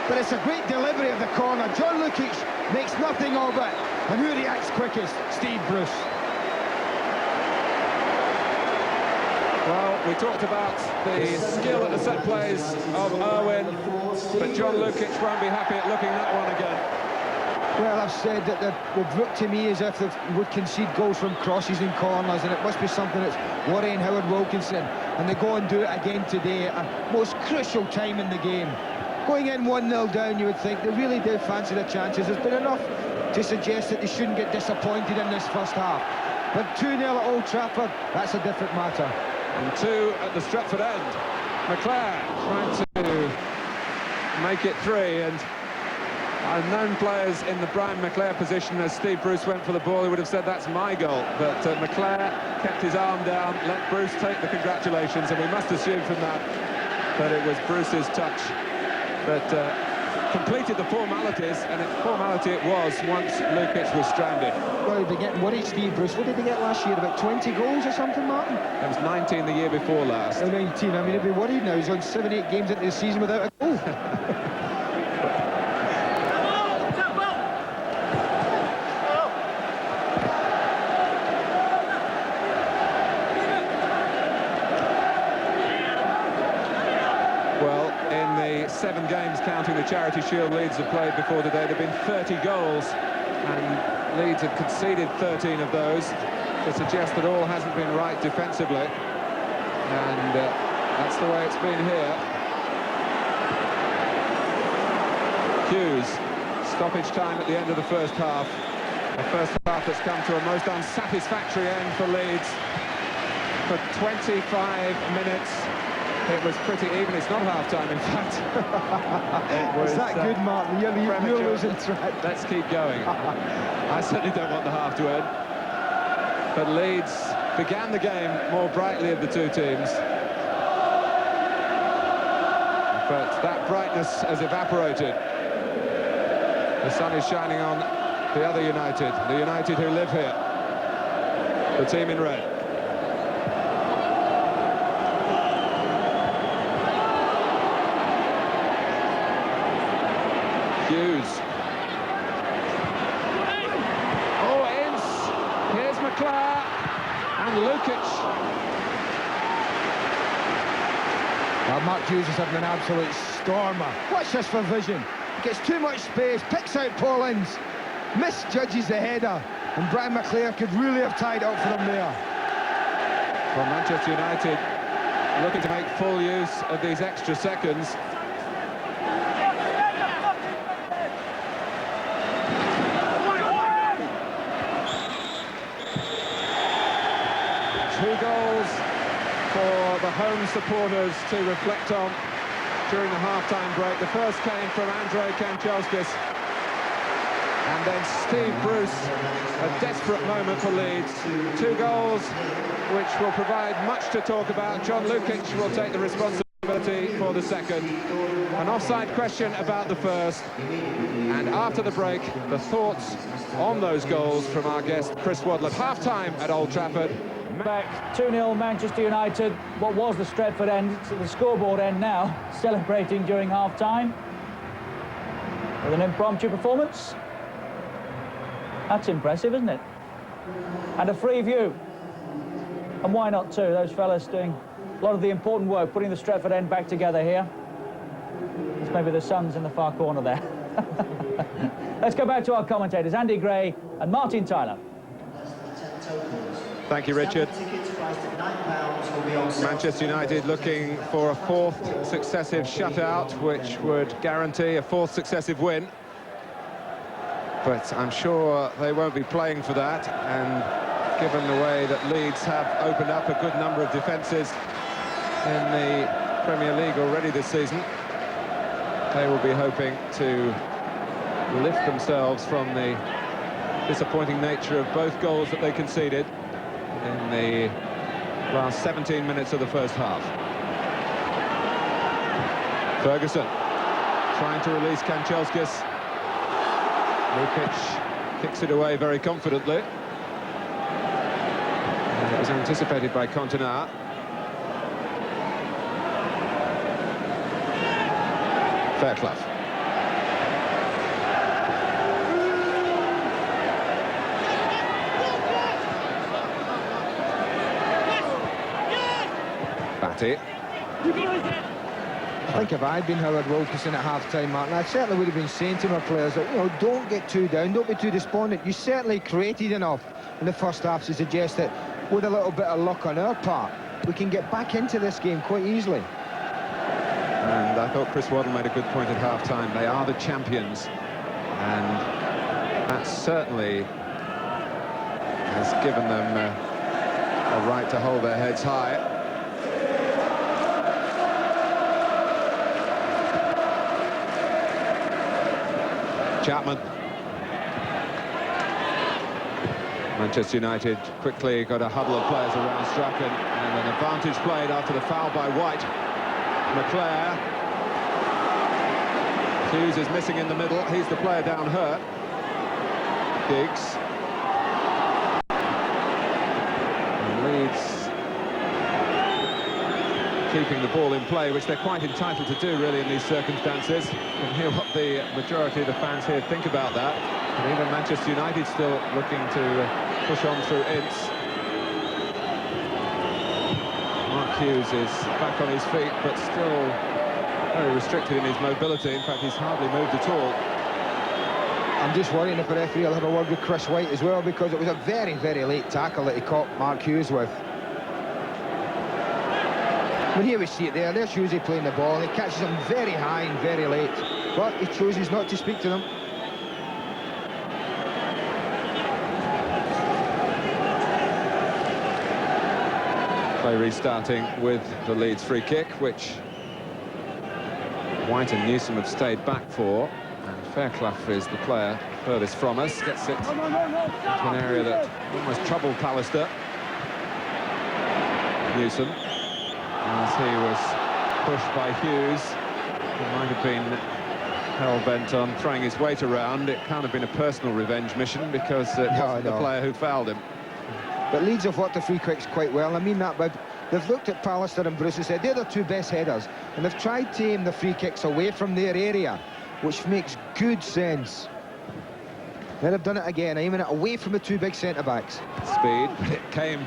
But it's a great delivery of the corner. John Luckic makes nothing of it. And who reacts quickest? Steve Bruce. Well, we talked about the skill at the set plays of Irwin, but John Luckic won't be happy at looking at that one again. Well, I've said that they've looked to me as if they would concede goals from crosses and corners, and it must be something that's worrying Howard Wilkinson. And they go and do it again today at a most crucial time in the game. Going in 1-0 down, you would think they really do fancy the chances. There's been enough to suggest that they shouldn't get disappointed in this first half. But 2-0 at Old Trafford, that's a different matter. And 2 at the Stretford end. McClare trying to make it 3, and unknown players in the Brian McClare position, as Steve Bruce went for the ball, he would have said that's my goal. But McClare kept his arm down, let Bruce take the congratulations, and we must assume from that it was Bruce's touch that completed the formalities, and formality it was once Luckic was stranded. Well, he'd be getting worried, Steve Bruce. What did he get last year? About 20 goals or something, Martin? It was 19 the year before last. Oh, 19. I mean, he'd be worried now. He's on 7-8 games into the season without a goal. Well, in the 7 games counting the Charity Shield Leeds have played before today, there have been 30 goals, and Leeds have conceded 13 of those, to suggest that all hasn't been right defensively, and that's the way it's been here. Hughes, stoppage time at the end of the first half. A first half that's come to a most unsatisfactory end for Leeds. For 25 minutes, it was pretty even. It's not half-time, in fact. Is that good, Martin? You're losing track. Let's keep going. I certainly don't want the half to end. But Leeds began the game more brightly of the two teams. But that brightness has evaporated. The sun is shining on the other United, the United who live here. The team in red. Hughes. Oh, Ince. Here's McClare and Luckic. Well, Mark Hughes is having an absolute stormer. Watch this for vision. Gets too much space, picks out Paul Ince, misjudges the header, and Brian McClare could really have tied up for him there. Well, Manchester United looking to make full use of these extra seconds. Two goals for the home supporters to reflect on during the half-time break. The first came from Kanchelskis, and then Steve Bruce, a desperate moment for Leeds. 2 goals which will provide much to talk about. John Luckic will take the responsibility for the second. An offside question about the first, and after the break, the thoughts on those goals from our guest Chris Wadlett. Half-time at Old Trafford. Back 2-0 Manchester United. What was the Stretford end to the scoreboard end now, celebrating during half-time. with an impromptu performance. That's impressive, isn't it? And a free view. And why not two? Those fellas doing a lot of the important work, putting the Trafford end back together here. It's maybe the sun's in the far corner there. Let's go back to our commentators, Andy Gray and Martin Tyler. Thank you, Richard. Manchester United looking for a fourth successive shutout, which would guarantee a fourth successive win. But I'm sure they won't be playing for that, and given the way that Leeds have opened up a good number of defences in the Premier League already this season, they will be hoping to lift themselves from the disappointing nature of both goals that they conceded in the last 17 minutes of the first half. Ferguson trying to release Kanchelskis. Luckic kicks it away very confidently. And it was anticipated by Cantona. Fairclough. Batty. I think if I'd been Howard Wilkinson at half-time, Martin, I certainly would have been saying to my players that, you know, don't get too down, don't be too despondent. You certainly created enough in the first half to suggest that with a little bit of luck on our part, we can get back into this game quite easily. And I thought Chris Waddle made a good point at half-time. They are the champions, and that certainly has given them a right to hold their heads high. Chapman. Manchester United quickly got a huddle of players around Strachan, and an advantage played after the foul by White. McClare. Hughes is missing in the middle. He's the player down hurt. Giggs. And Leeds keeping the ball in play, which they're quite entitled to do, really, in these circumstances. You can hear what the majority of the fans here think about that. And even Manchester United still looking to push on through Ince. Mark Hughes is back on his feet, but still very restricted in his mobility. In fact, he's hardly moved at all. I'm just worrying if the referee will have a word with Chris White as well, because it was a very, very late tackle that he caught Mark Hughes with. When here we see it there, there's Hughes playing the ball, and he catches him very high and very late, but he chooses not to speak to them. Play restarting with the Leeds free kick, which White and Newsom have stayed back for, and Fairclough is the player furthest from us, gets it into an area that almost troubled Pallister. Newsom, as he was pushed by Hughes, he might have been hell-bent on throwing his weight around. It can't have been a personal revenge mission, because it wasn't the player who fouled him. But Leeds have worked the free kicks quite well. I mean that, but they've looked at Pallister and Bruce and said they're the two best headers, and they've tried to aim the free kicks away from their area, which makes good sense. Then they've done it again, aiming it away from the two big centre-backs. Speed, but it came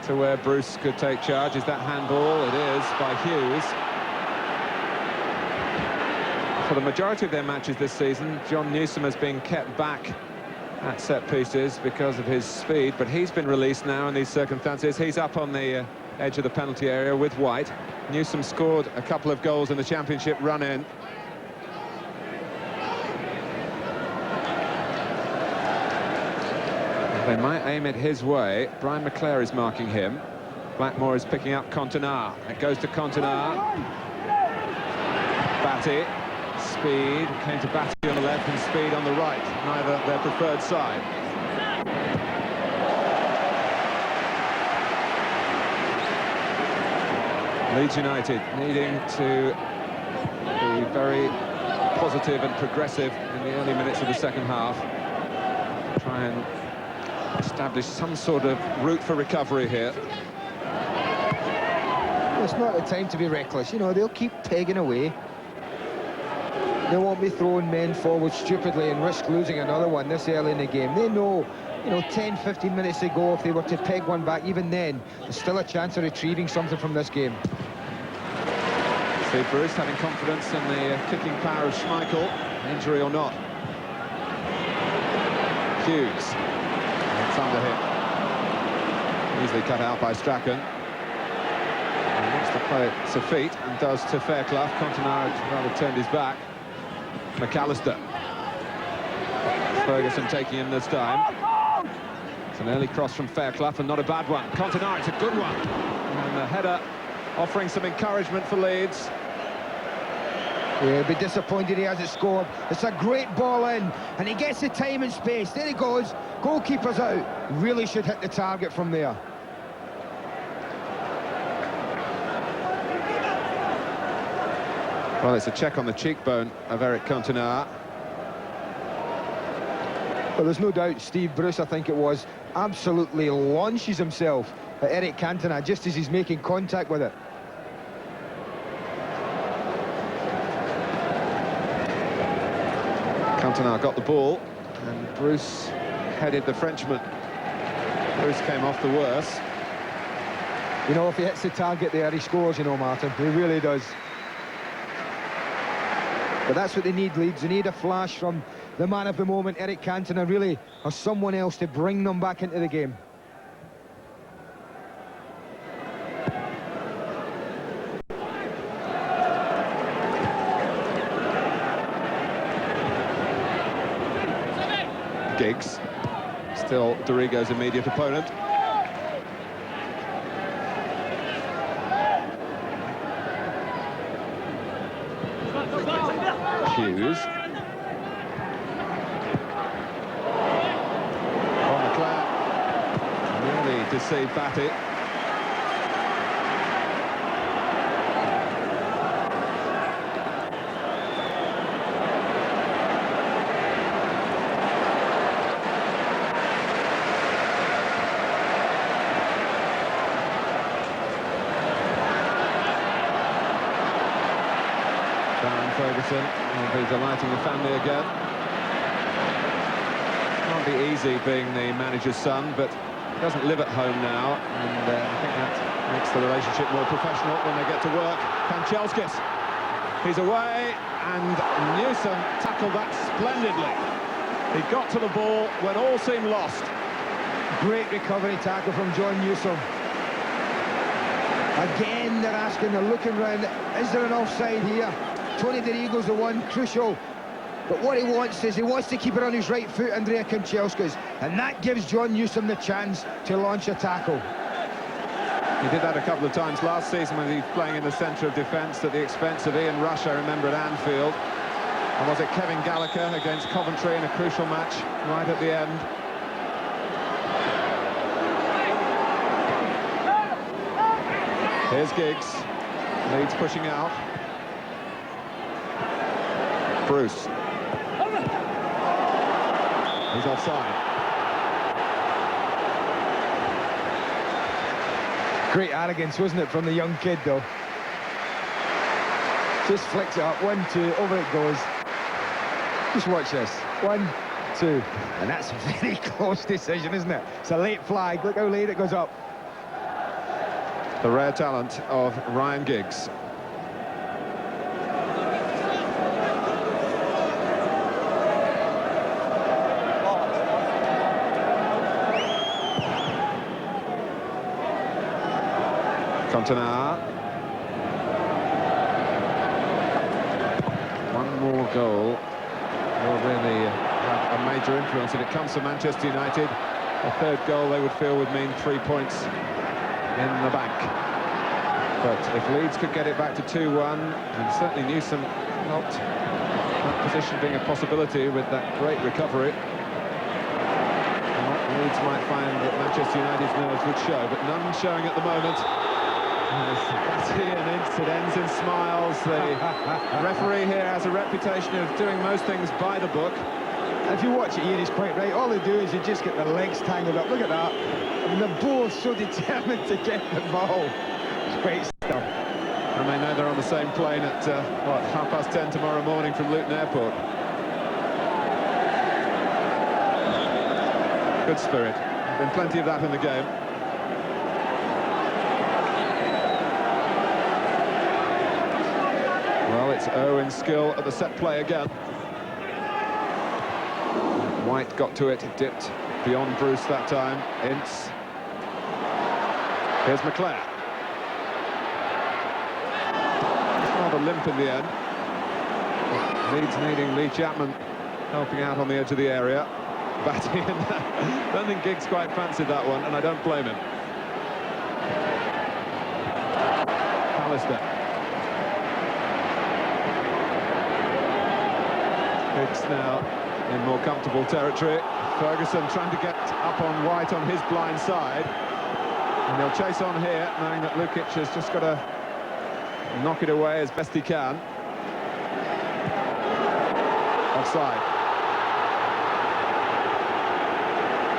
to where Bruce could take charge. Is that handball? It is, by Hughes. For the majority of their matches this season, John Newsom has been kept back at set pieces because of his speed, but he's been released now in these circumstances. He's up on the edge of the penalty area with White. Newsom scored a couple of goals in the Championship run-in. They might aim it his way. Brian McClare is marking him. Blackmore is picking up Cantona. It goes to Cantona. Batty. Speed. Came to Batty on the left and Speed on the right. Neither their preferred side. Leeds United needing to be very positive and progressive in the early minutes of the second half. Try and establish some sort of route for recovery here. It's not the time to be reckless, you know, they'll keep pegging away. They won't be throwing men forward stupidly and risk losing another one this early in the game. They know, you know, 10, 15 minutes to go, if they were to peg one back, even then, there's still a chance of retrieving something from this game. See Bruce having confidence in the kicking power of Schmeichel, injury or not. Hughes, it's under him. Easily cut out by Strachan. He wants to play it to feet and does to Fairclough. Cantona had rather turned his back. McAllister. Ferguson taking him this time. It's an early cross from Fairclough and not a bad one. Cantona, it's a good one. And the header offering some encouragement for Leeds. Yeah, be disappointed he hasn't scored. It's a great ball in, and he gets the time and space. There he goes. Goalkeeper's out. Really should hit the target from there. Well, it's a check on the cheekbone of Eric Cantona. But there's no doubt Steve Bruce, I think it was, absolutely launches himself at Eric Cantona just as he's making contact with it. Cantona got the ball, and Bruce headed the Frenchman. Bruce came off the worse. You know, if he hits the target there, he scores, you know, Martin. He really does. But that's what they need, Leeds. They need a flash from the man of the moment, Eric Cantona, really, or someone else to bring them back into the game. Giggs, still Dorigo's immediate opponent. Hughes. On the cloud. Really deceived Batty. Ferguson will be delighting the family again. Can't be easy being the manager's son, but he doesn't live at home now, and I think that makes the relationship more professional when they get to work. Kanchelskis, he's away, and Newsom tackled that splendidly. He got to the ball when all seemed lost. Great recovery tackle from John Newsom. Again, they're asking, they're looking round, is there an offside here? Tony Dorigo's the one, crucial. But what he wants is, he wants to keep it on his right foot, Andrea Kanchelskis, and that gives John Newsom the chance to launch a tackle. He did that a couple of times last season when he was playing in the centre of defence at the expense of Ian Rush, I remember, at Anfield. And was it Kevin Gallagher against Coventry in a crucial match right at the end? Here's Giggs. Leeds pushing out. Bruce. He's offside. Great arrogance, wasn't it, from the young kid, though? Just flicks it up, 1, 2, over it goes. Just watch this. 1, 2. And that's a very close decision, isn't it? It's a late flag. Look how late it goes up. The rare talent of Ryan Giggs. Cantona. One more goal will really have a major influence if it comes to Manchester United. A third goal they would feel would mean 3 points in the bank. But if Leeds could get it back to 2-1, and certainly Newsom not that position being a possibility with that great recovery, Leeds might find that Manchester United's nerves would show, but none showing at the moment. It ends in smiles. The referee here has a reputation of doing most things by the book. If you watch it here, he's quite right. All they do is you just get their legs tangled up. Look at that. I mean, they're both so determined to get the ball. It's great stuff. And they know they're on the same plane at, what, 10:30 tomorrow morning from Luton Airport. Good spirit. Been plenty of that in the game. Well, it's Owen's skill at the set play again. White got to it, dipped beyond Bruce that time. Ince. Here's McClare. Rather limp in the end. Leeds needing Lee Chapman helping out on the edge of the area. Batty, and I don't think Giggs quite fancied that one, and I don't blame him. Pallister. Giggs now in more comfortable territory. Ferguson trying to get up on White on his blind side. And they'll chase on here, knowing that Luckic has just got to knock it away as best he can. Offside.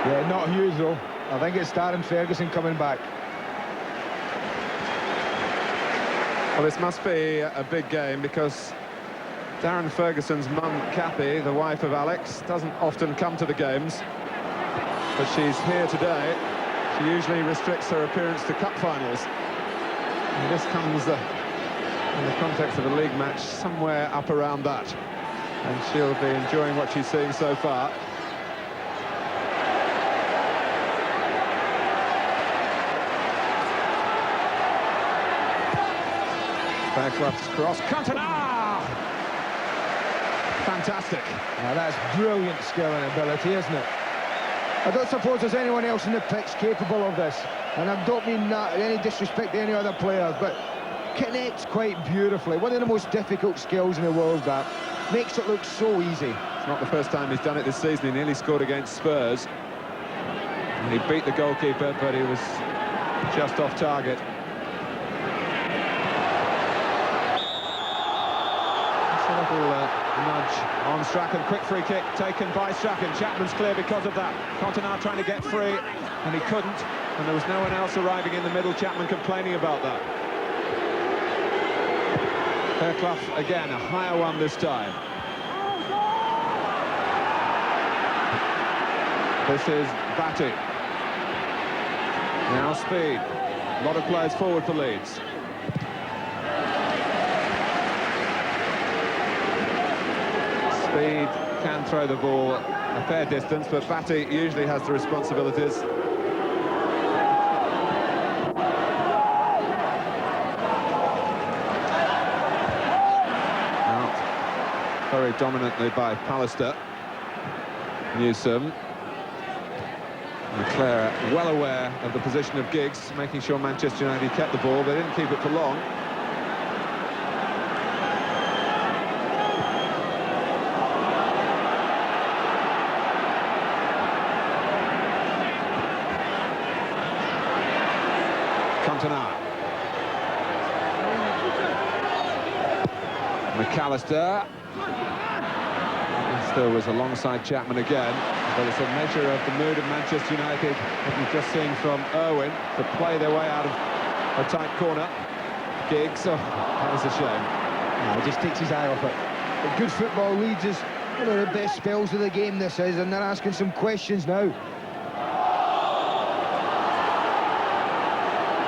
Yeah, not huge though. I think it's Darren Ferguson coming back. Well, this must be a big game because Darren Ferguson's mum, Kathy, the wife of Alex, doesn't often come to the games, but she's here today. She usually restricts her appearance to cup finals. And this comes in the context of a league match somewhere up around that. And she'll be enjoying what she's seeing so far. Fairclough's cross. Cantona! Fantastic. Now that's brilliant skill and ability, isn't it? I don't suppose there's anyone else in the pitch capable of this. And I don't mean that any disrespect to any other players, but connects quite beautifully. One of the most difficult skills in the world, that makes it look so easy. It's not the first time he's done it this season. He nearly scored against Spurs. And he beat the goalkeeper, but he was just off target. That's a little nudge on Strachan. Quick free kick taken by Strachan. Chapman's clear because of that. Cantona trying to get free, and he couldn't. And there was no one else arriving in the middle. Chapman complaining about that. Fairclough again, a higher one this time. This is Batty. Now speed. A lot of players forward for Leeds. Speed can throw the ball a fair distance, but Batty usually has the responsibilities. Very dominantly by Pallister. Newsom. Leclerc well aware of the position of Giggs, making sure Manchester United kept the ball. They didn't keep it for long. Cantona. McAllister. Still was alongside Chapman again, but it's a measure of the mood of Manchester United that we've just seen from Irwin to play their way out of a tight corner. Giggs, oh, that was a shame. No, he just takes his eye off it. But good football. Leeds is one of the best spells of the game, this is, and they're asking some questions now.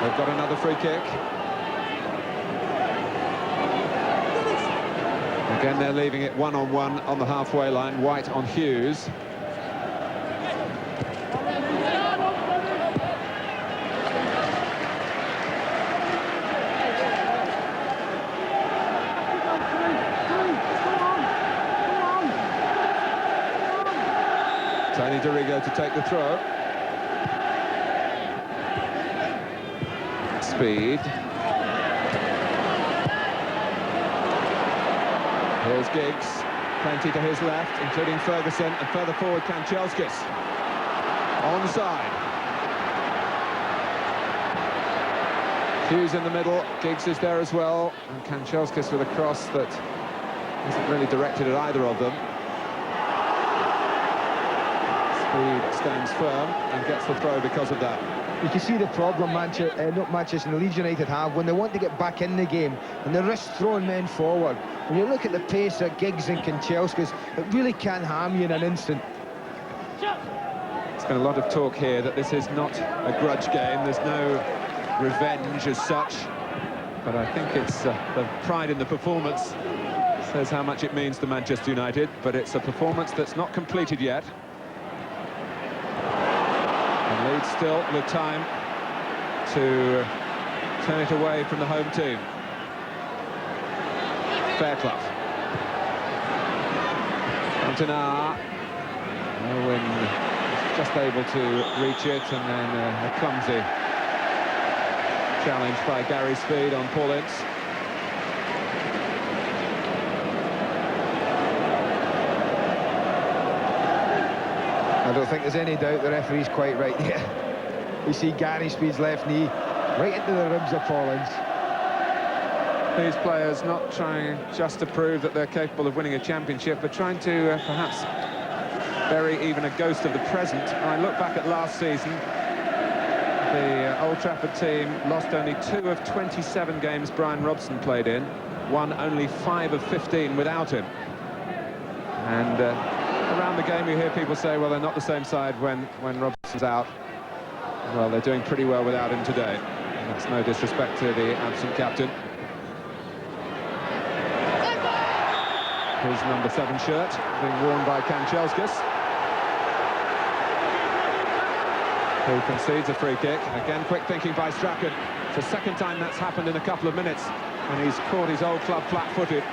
They've got another free kick. Again, they're leaving it one-on-one on the halfway line. White on Hughes. Tony Dorigo to take the throw. Speed. Here's Giggs, plenty to his left, including Ferguson, and further forward Kanchelskis. Onside. Hughes in the middle, Giggs is there as well, and Kanchelskis with a cross that isn't really directed at either of them. He stands firm and gets the throw because of that. You can see the problem Manchester and Leeds United have when they want to get back in the game and they risk throwing men forward. When you look at the pace of Giggs and Kanchelskis, it really can harm you in an instant. There's been a lot of talk here that this is not a grudge game. There's no revenge as such. But I think it's the pride in the performance says how much it means to Manchester United. But it's a performance that's not completed yet. And Leeds still with time to turn it away from the home team. Fairclough. Cantona. Owen just able to reach it, and then a clumsy challenge by Gary Speed on Paul Ince. I don't think there's any doubt the referee's quite right here. You see Gary Speed's left knee right into the ribs of Paul Ince. These players not trying just to prove that they're capable of winning a championship, but trying to perhaps bury even a ghost of the present. When I look back at last season, the Old Trafford team lost only 2 of 27 games Brian Robson played in, won only 5 of 15 without him. And around the game you hear people say, well, they're not the same side when Robson's out. Well, they're doing pretty well without him today. And that's no disrespect to the absent captain. His number 7 shirt being worn by Kanchelskis, who concedes a free kick. Again, quick thinking by Strachan. It's the second time that's happened in a couple of minutes, and he's caught his old club flat-footed.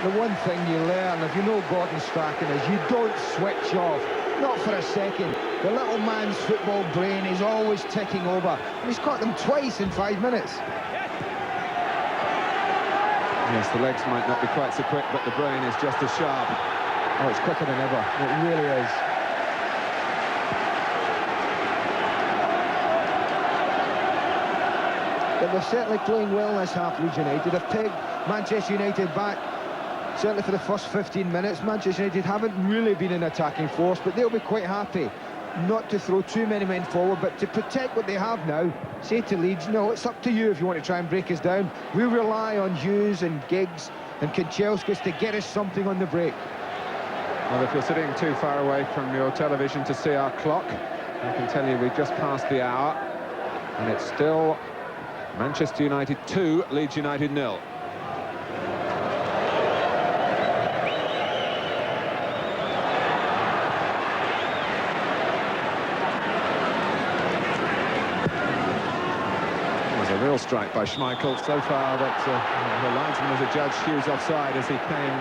The one thing you learn, if you know Gordon Strachan, is you don't switch off, not for a second. The little man's football brain is always ticking over, and he's caught them twice in 5 minutes. Yes, the legs might not be quite so quick, but the brain is just as sharp. Oh, it's quicker than ever. It really is. But they're certainly playing well this half, Leeds United. They've pegged Manchester United back, certainly for the first 15 minutes. Manchester United haven't really been an attacking force, but they'll be quite happy not to throw too many men forward, but to protect what they have now. Say to Leeds, no, it's up to you if you want to try and break us down. We rely on Hughes and Giggs and Kanchelskis to get us something on the break. Well, if you're sitting too far away from your television to see our clock, I can tell you we've just passed the hour, and it's still Manchester United 2, Leeds United 0. Real strike by Schmeichel so far that the linesman was adjudged Hughes offside as he came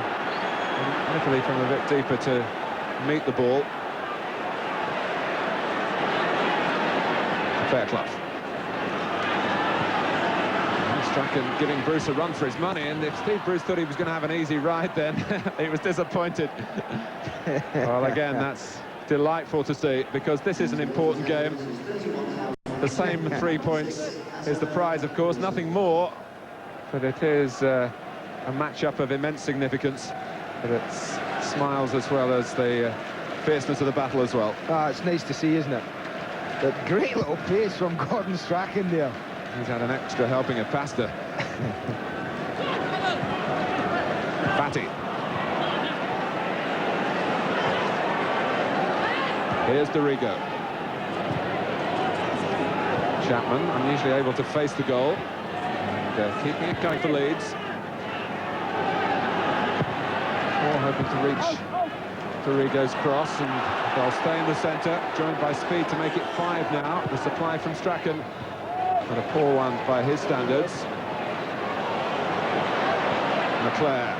literally from a bit deeper to meet the ball. Fairclough. Strachan giving Bruce a run for his money, and if Steve Bruce thought he was going to have an easy ride, then he was disappointed. Well, again, that's delightful to see, because this is an important game. The same 3 points is the prize, of course, nothing more, but it is a match-up of immense significance, but it's smiles as well as the fierceness of the battle as well. Ah, it's nice to see, isn't it? But great little pace from Gordon Strachan there. He's had an extra helping of pasta. Fatty. Here's Dorigo. Chapman, unusually able to face the goal, and keeping it going for Leeds. All hoping to reach Dorigo's cross, and they'll stay in the centre, joined by Speed to make it 5 now. The supply from Strachan, but a poor one by his standards. McClare.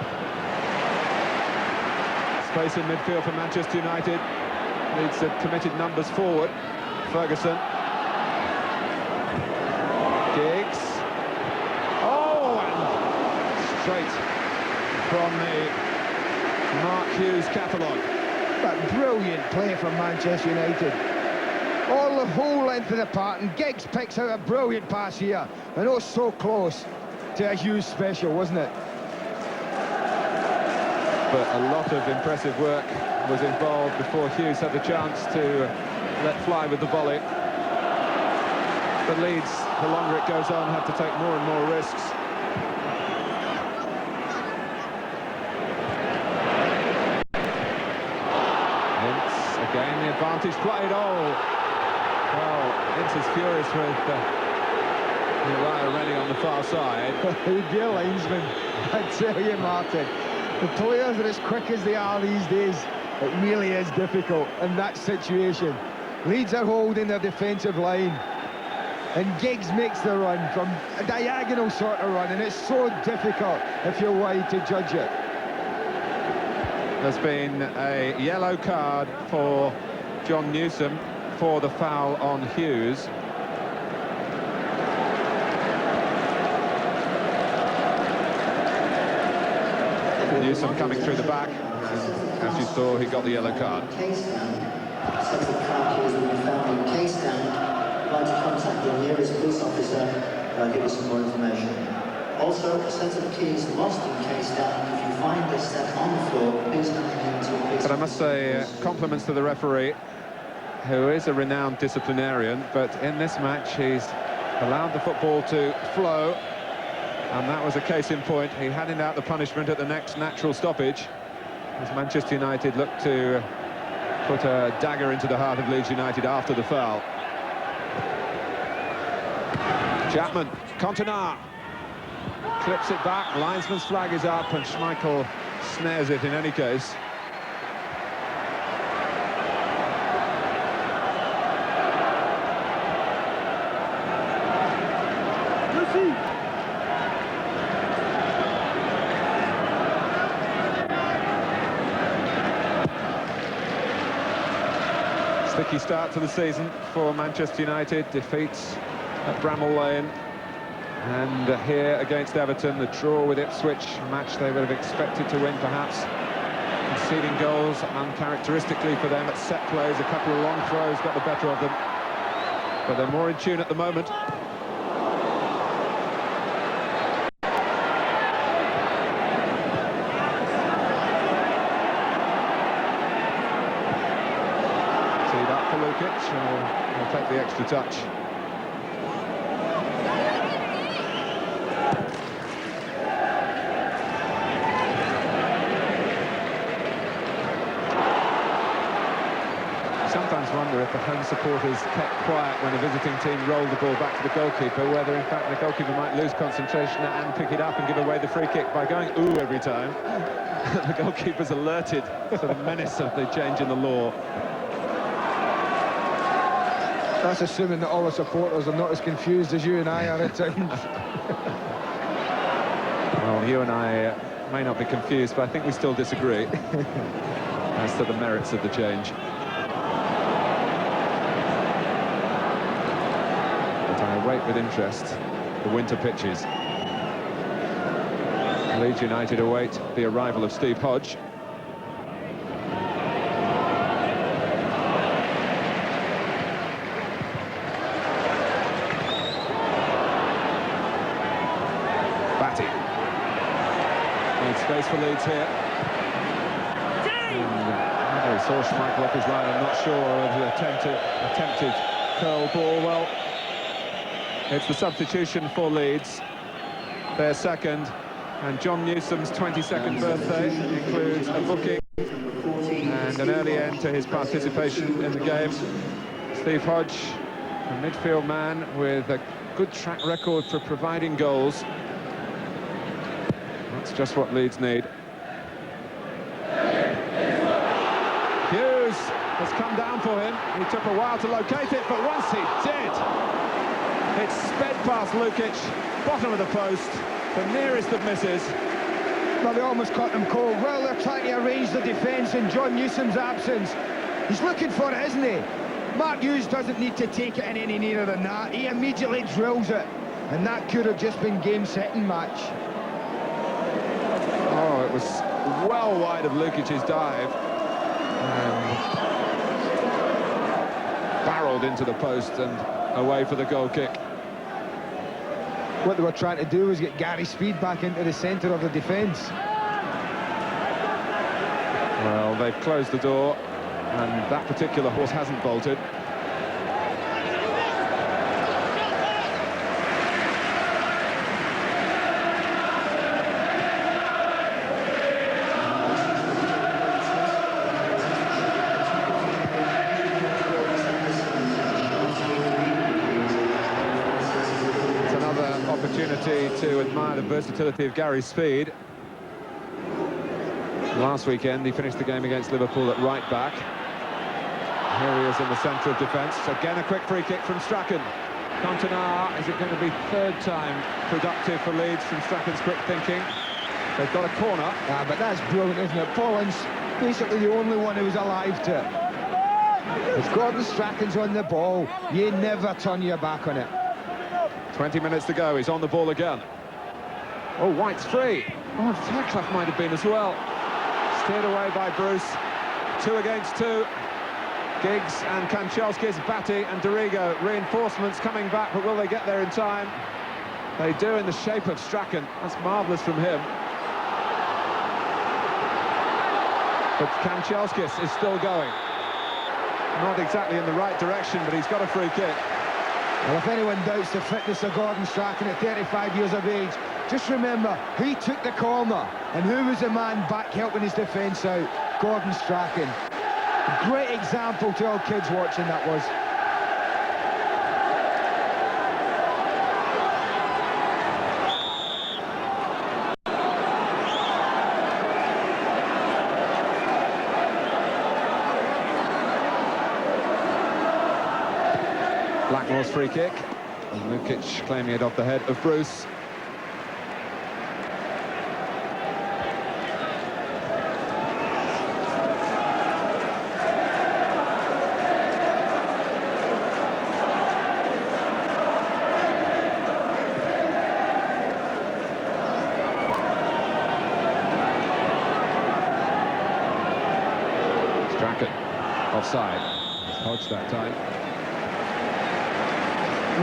Space in midfield for Manchester United. Leeds have committed numbers forward. Ferguson. Giggs. Oh, and straight from the Mark Hughes catalogue. That brilliant play from Manchester United. All the whole length of the park, and Giggs picks out a brilliant pass here. And oh, so close to a Hughes special, wasn't it? But a lot of impressive work was involved before Hughes had the chance to let fly with the volley. But Leeds, the longer it goes on, have to take more and more risks. Again, the advantage played. Oh, well, Ince is furious with Uriah Rennie on the far side. Dear linesman, I tell you, Martin, the players are as quick as they are these days. It really is difficult in that situation. Leeds are holding their defensive line, and Giggs makes the run from a diagonal sort of run, and it's so difficult if you're wide to judge it. There's been a yellow card for John Newsom for the foul on Hughes. Newsom coming through the back. As you saw, he got the yellow card. Case down. Set of car keys will be found in case down. I'd like to contact the nearest police officer. Give us some more information. Also, a set of keys lost in case down. If you find this set on the floor, please hand them in to a police. But I must say, compliments to the referee, who is a renowned disciplinarian, but in this match he's allowed the football to flow, and that was a case in point. He handed out the punishment at the next natural stoppage, as Manchester United looked to put a dagger into the heart of Leeds United after the foul. Chapman, Cantona clips it back, linesman's flag is up, and Schmeichel snares it in any case. Sticky start to the season for Manchester United, defeats at Bramall Lane, and here against Everton, the draw with Ipswich, a match they would have expected to win perhaps. Conceding goals uncharacteristically for them at set plays, a couple of long throws got the better of them, but they're more in tune at the moment. For Luckic, he'll take the extra touch. Sometimes wonder if the home supporters kept quiet when a visiting team rolled the ball back to the goalkeeper, whether in fact the goalkeeper might lose concentration and pick it up and give away the free kick by going ooh every time. The goalkeeper's alerted to the menace of the change in the law. That's assuming that all the supporters are not as confused as you and I are at times. Well, you and I may not be confused, but I think we still disagree as to the merits of the change. But I await with interest the winter pitches. Leeds United await the arrival of Steve Hodge. Space for Leeds here. And he saw Schmeichel off his line. I'm not sure of the attempted curl ball. Well, it's the substitution for Leeds, their second, and John Newsom's 22nd birthday includes a booking and an early end to his participation in the game. Steve Hodge, a midfield man with a good track record for providing goals. That's just what Leeds need. Hughes has come down for him. He took a while to locate it, but once he did, it's sped past Luckic, bottom of the post, the nearest of misses. Well, they almost caught him cold. Well, they're trying to arrange the defence in John Newsom's absence. He's looking for it, isn't he? Mark Hughes doesn't need to take it in any nearer than that. He immediately drills it, and that could have just been game-setting match. Oh, it was well wide of Lukic's dive and barreled into the post and away for the goal kick. What they were trying to do was get Gary Speed back into the centre of the defence. Well, they've closed the door, and that particular horse hasn't bolted. It's another opportunity to admire the versatility of Gary's speed. Last weekend, he finished the game against Liverpool at right back. Here he is in the centre of defence. Again, a quick free kick from Strachan. Cantona, is it going to be third time productive for Leeds from Strachan's quick thinking? They've got a corner. Ah, but that's brilliant, isn't it? Pollen's basically the only one who's alive to it. If Gordon Strachan's on the ball, you never turn your back on it. 20 minutes to go, he's on the ball again. Oh, White's free. Oh, Fairclough might have been as well. Steered away by Bruce. 2 against 2. Giggs and Kanchelskis, Batty and Dorigo. Reinforcements coming back, but will they get there in time? They do, in the shape of Strachan. That's marvellous from him. But Kanchelskis is still going. Not exactly in the right direction, but he's got a free kick. Well, if anyone doubts the fitness of Gordon Strachan at 35 years of age, just remember, he took the corner, and who was the man back helping his defence out? Gordon Strachan. A great example to all kids watching, that was. Blackmore's free kick. And Luckic claiming it off the head of Bruce. Strachan offside. It's Hodge that time.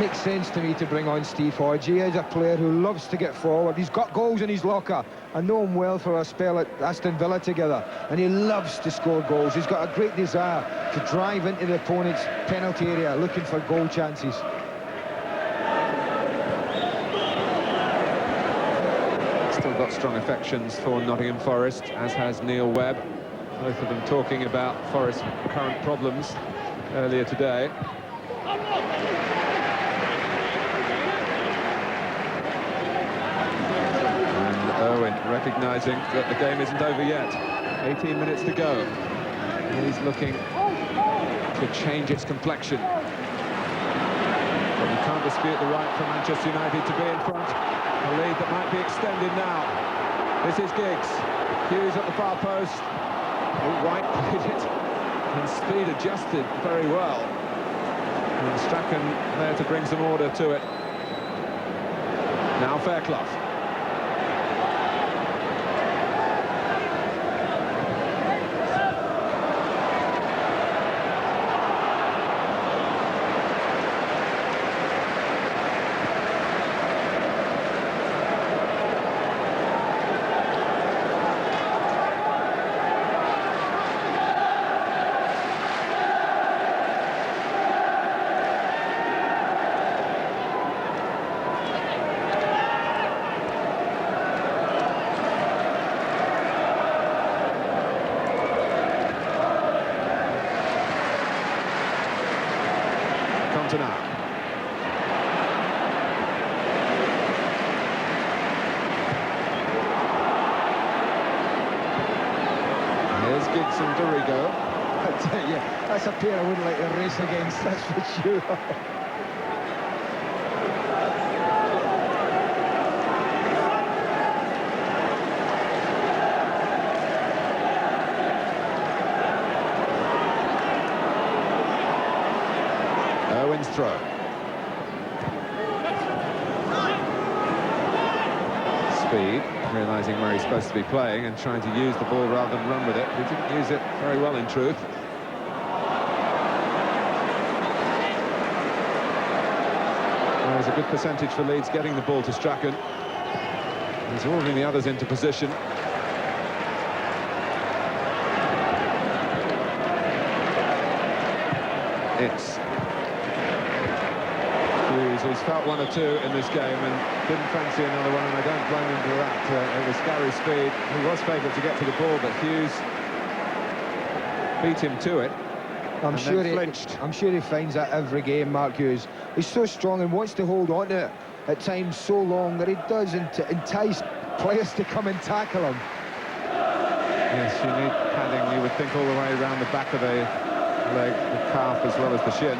Makes sense to me to bring on Steve Hodge. He is a player who loves to get forward. He's got goals in his locker. I know him well for a spell at Aston Villa together, and he loves to score goals. He's got a great desire to drive into the opponent's penalty area looking for goal chances. Still got strong affections for Nottingham Forest, as has Neil Webb. Both of them talking about Forest's current problems earlier today. Recognising that the game isn't over yet. 18 minutes to go. He's looking to change its complexion. But you can't dispute the right for Manchester United to be in front. A lead that might be extended now. This is Giggs. Hughes at the far post. Oh, White played it. And speed adjusted very well. And Strachan there to bring some order to it. Now Fairclough. Cantona. Here's Giggs and Dorigo. I tell you, that's a pair I wouldn't like to race against, that's for sure. Throw. Speed, realising where he's supposed to be playing and trying to use the ball rather than run with it. He didn't use it very well, in truth. There's a good percentage for Leeds getting the ball to Strachan. He's ordering the others into position. It's Hughes, who's felt one or two in this game and didn't fancy another one, and I don't blame him for that. It was Gary's speed. He was favourite to get to the ball, but Hughes beat him to it. I'm sure he finds that every game, Mark Hughes. He's so strong and wants to hold on to it at times so long that he does entice players to come and tackle him. Yes, you need padding, you would think, all the way around the back of the leg, the calf, as well as the shin.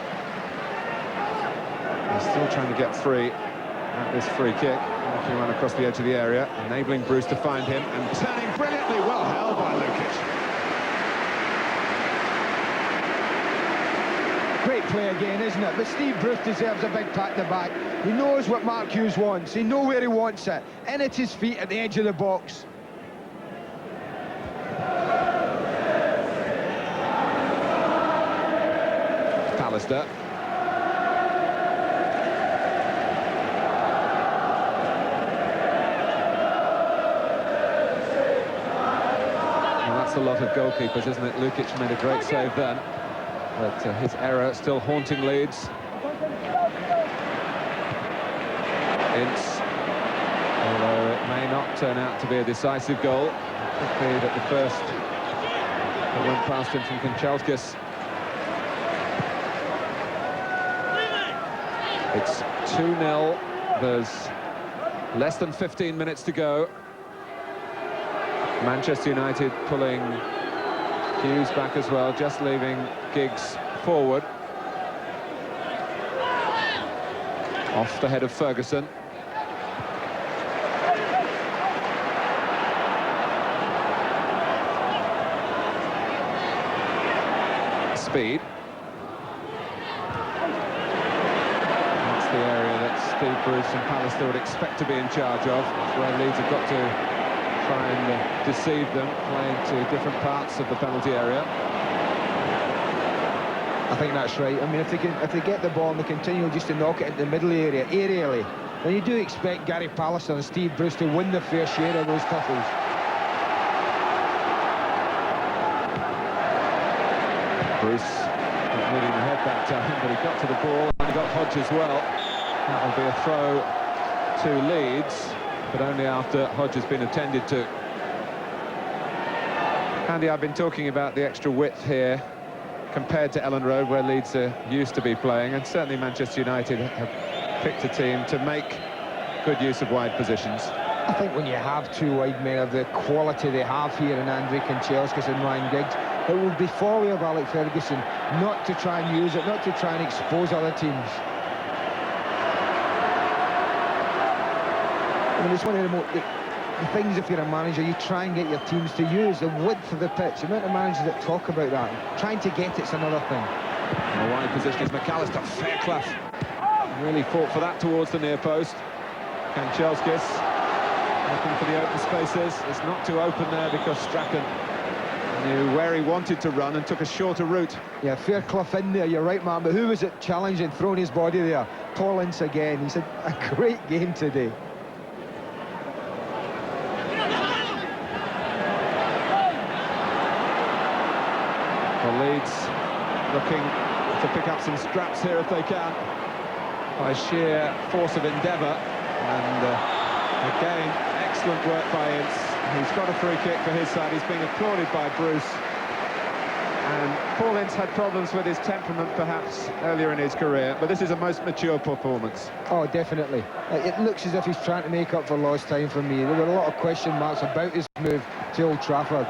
He's still trying to get free at this free kick. He ran across the edge of the area, enabling Bruce to find him, and turning brilliantly, well held by Luckic. Great play again, isn't it? But Steve Bruce deserves a big pat in the back. He knows what Mark Hughes wants. He knows where he wants it. In at his feet at the edge of the box. Pallister. Well, that's a lot of goalkeepers, isn't it? Luckic made a great save then. But his error still haunting Leeds. Ince, although it may not turn out to be a decisive goal. It could be that the first that went past him from Kanchelskis. It's 2-0. There's less than 15 minutes to go. Manchester United pulling Hughes back as well, just leaving Giggs forward. Off the head of Ferguson. Speed. That's the area that Steve Bruce and Pallister would expect to be in charge of. That's where Leeds have got to try and deceive them, playing to different parts of the penalty area. I think that's right. I mean, if they get the ball and they continue just to knock it into the middle area, aerially, then you do expect Gary Pallister and Steve Bruce to win the fair share of those tussles. Bruce not needing the head that time, but he got to the ball and he got Hodge as well. That will be a throw to Leeds, but only after Hodge has been attended to. Andy, I've been talking about the extra width here compared to Ellen Road, where Leeds are used to be playing, and certainly Manchester United have picked a team to make good use of wide positions. I think when you have two wide men of the quality they have here in Andre Kanchelskis and Ryan Giggs, it would be folly of Alex Ferguson not to try and use it, not to try and expose other teams. I mean, it's one of the things, if you're a manager, you try and get your teams to use the width of the pitch. The amount of managers that talk about that, trying to get it's another thing. The wide position is McAllister. Fairclough really fought for that towards the near post. Kanchelskis looking for the open spaces. It's not too open there because Strachan knew where he wanted to run and took a shorter route. Yeah, Fairclough in there, you're right, man. But who was it challenging, throwing his body there? Paul Ince again. He's had a great game today. Leeds looking to pick up some scraps here if they can, by sheer force of endeavour. And again, excellent work by Ince. He's got a free kick for his side. He's being applauded by Bruce. And Paul Ince had problems with his temperament perhaps earlier in his career, but this is a most mature performance. Oh, definitely. It looks as if he's trying to make up for lost time for me. There were a lot of question marks about his move to Old Trafford.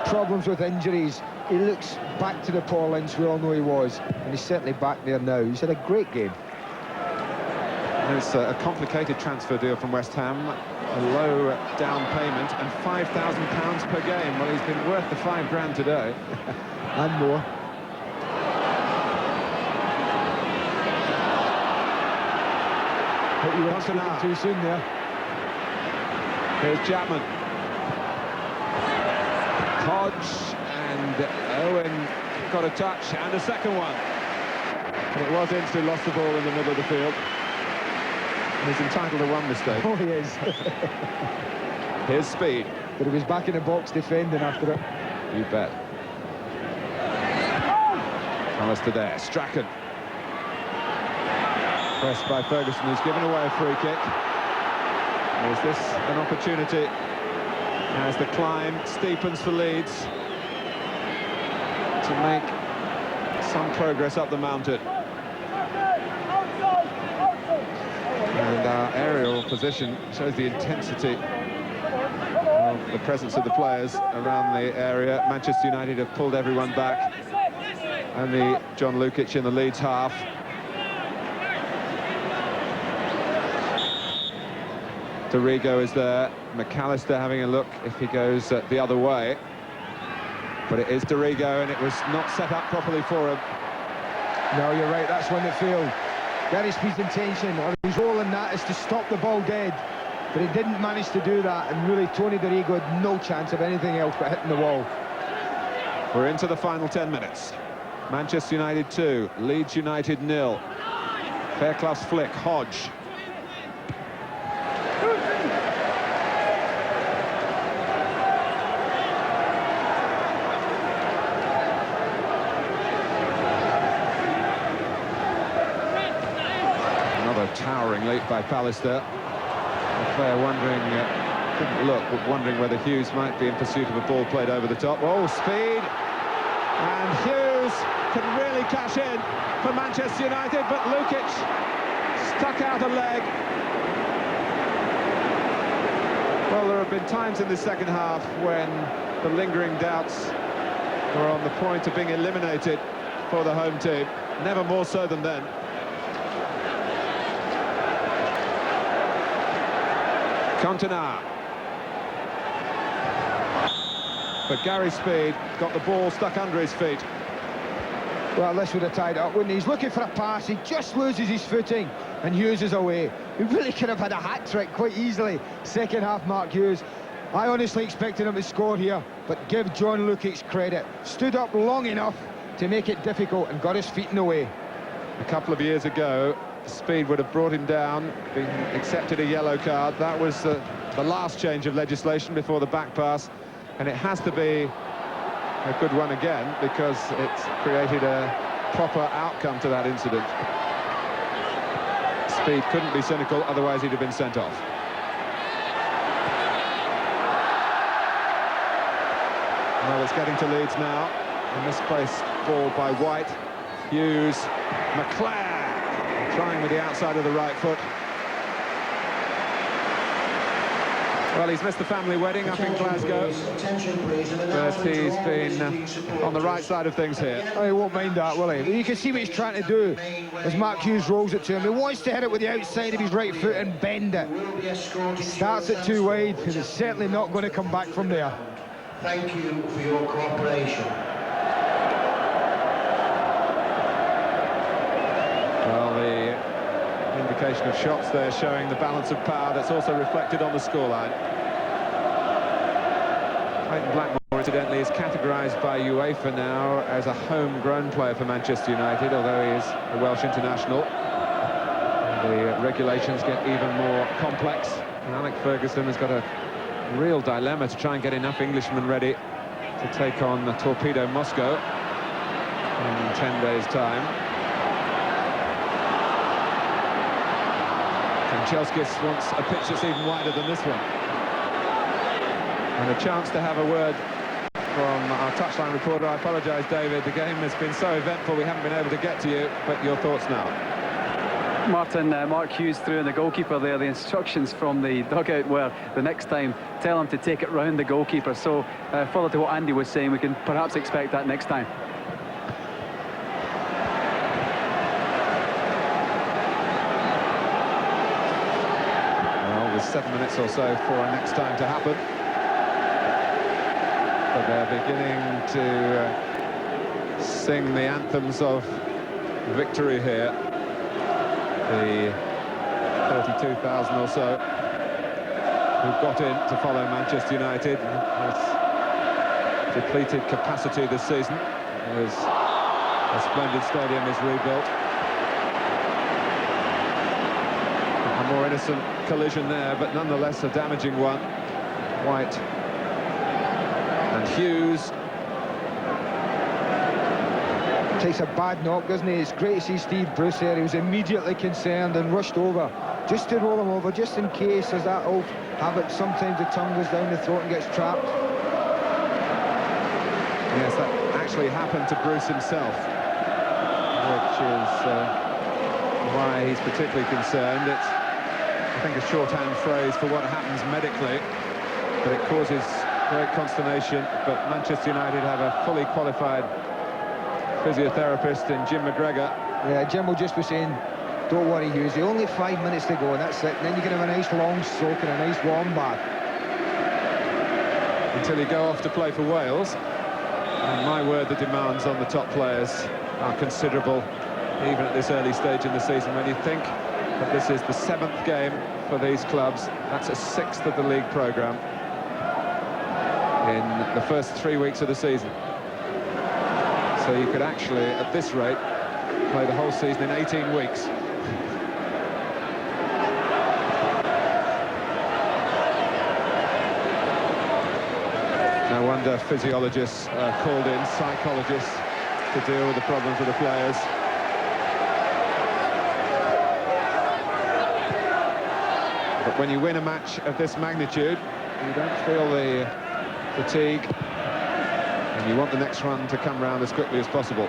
Problems with injuries. He looks back to the Paul Ince we all know he was, and he's certainly back there now. He's had a great game. There's a complicated transfer deal from West Ham, a low down payment and £5,000 per game. Well, he's been worth the £5 today. And more. Hope you weren't speaking too soon there. Here's Chapman. Hodge, and Owen got a touch and a second one. And it was Ince who lost the ball in the middle of the field. He's entitled to one mistake. Oh, he is. Here's Speed. But he was back in the box defending after it. You bet. McAllister there, Strachan. Pressed by Ferguson, who's given away a free kick. Is this an opportunity as the climb steepens for Leeds to make some progress up the mountain? And our aerial position shows the intensity of the presence of the players around the area. Manchester United have pulled everyone back. Only John Luckic in the Leeds half. Dorigo is there. McAllister having a look if he goes the other way. But it is Dorigo, and it was not set up properly for him. No, you're right, that's one that failed. Gary Speed's intention, or his role in that, is to stop the ball dead. But he didn't manage to do that, and really Tony Dorigo had no chance of anything else but hitting the wall. We're into the final 10 minutes. Manchester United 2, Leeds United 0. Fairclough's flick, Hodge. Another towering leap by Pallister. The player wondering, didn't look, but wondering whether Hughes might be in pursuit of a ball played over the top. Oh, speed! And Hughes can really cash in for Manchester United, but Luckic stuck out a leg. Well, there have been times in the second half when the lingering doubts were on the point of being eliminated for the home team. Never more so than then. Cantona. But Gary Speed got the ball stuck under his feet. Well, this would have tied up, wouldn't he? He's looking for a pass, he just loses his footing, and Hughes is away. He really could have had a hat-trick quite easily. Second half, Mark Hughes. I honestly expected him to score here, but give John Luckic credit. Stood up long enough to make it difficult and got his feet in the way. A couple of years ago, Speed would have brought him down, been accepted a yellow card. That was the last change of legislation before the back pass, and it has to be a good one again because it's created a proper outcome to that incident. Speed couldn't be cynical, otherwise he'd have been sent off. Well, it's getting to Leeds now. A misplaced ball by White. Hughes, McClare trying with the outside of the right foot. Well, he's missed the family wedding up in Glasgow, but he's been on the right side of things here. Oh, he won't mind that, will he? You can see what he's trying to do as Mark Hughes rolls it to him. He wants to hit it with the outside of his right foot and bend it. He starts it too wide, because it's certainly not going to come back from there. Thank you for your cooperation. Well, the indication of shots there showing the balance of power that's also reflected on the scoreline. Clayton Blackmore, incidentally, is categorised by UEFA now as a homegrown player for Manchester United, although he is a Welsh international. The regulations get even more complex, and Alec Ferguson has got a real dilemma to try and get enough Englishmen ready to take on the Torpedo Moscow in 10 days' time. Kanchelskis wants a pitch that's even wider than this one. And a chance to have a word from our touchline reporter. I apologise, David, the game has been so eventful we haven't been able to get to you, but your thoughts now. Martin, Mark Hughes threw in the goalkeeper there. The instructions from the dugout were the next time tell him to take it round the goalkeeper. So further to what Andy was saying, we can perhaps expect that next time. Well, there's 7 minutes or so for our next time to happen. But they're beginning to sing the anthems of victory here. The 32,000 or so who got in to follow Manchester United has depleted capacity this season as a splendid stadium is rebuilt. A more innocent collision there, but nonetheless a damaging one. White and Hughes Takes a bad knock, doesn't he? It's great to see Steve Bruce there. He was immediately concerned and rushed over, just to roll him over, just in case. There's that old habit, sometimes the tongue goes down the throat and gets trapped. Yes, that actually happened to Bruce himself, which is why he's particularly concerned. It's, I think, a shorthand phrase for what happens medically, but it causes great consternation. But Manchester United have a fully qualified physiotherapist in Jim McGregor. Yeah, Jim will just be saying, don't worry, Hughes, only 5 minutes to go, and that's it. And then you can have a nice long soak and a nice warm bath. Until you go off to play for Wales. And my word, the demands on the top players are considerable, even at this early stage in the season. When you think that this is the 7th game for these clubs, that's a 6th of the league programme in the first 3 weeks of the season. So you could actually, at this rate, play the whole season in 18 weeks. No wonder physiologists are called in, psychologists, to deal with the problems of the players. But when you win a match of this magnitude, you don't feel the fatigue, and you want the next run to come round as quickly as possible.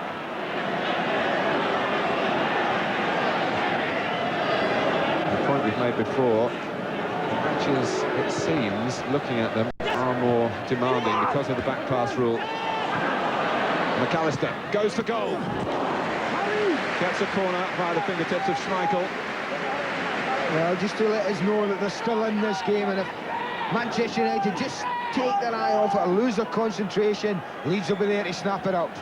The point we've made before, the matches, it seems, looking at them, are more demanding because of the back pass rule. McAllister goes for goal. Gets a corner via the fingertips of Schmeichel. Well, just to let us know that they're still in this game, and if Manchester United just take their eye off it or lose their concentration, Leeds will be there to snap it up.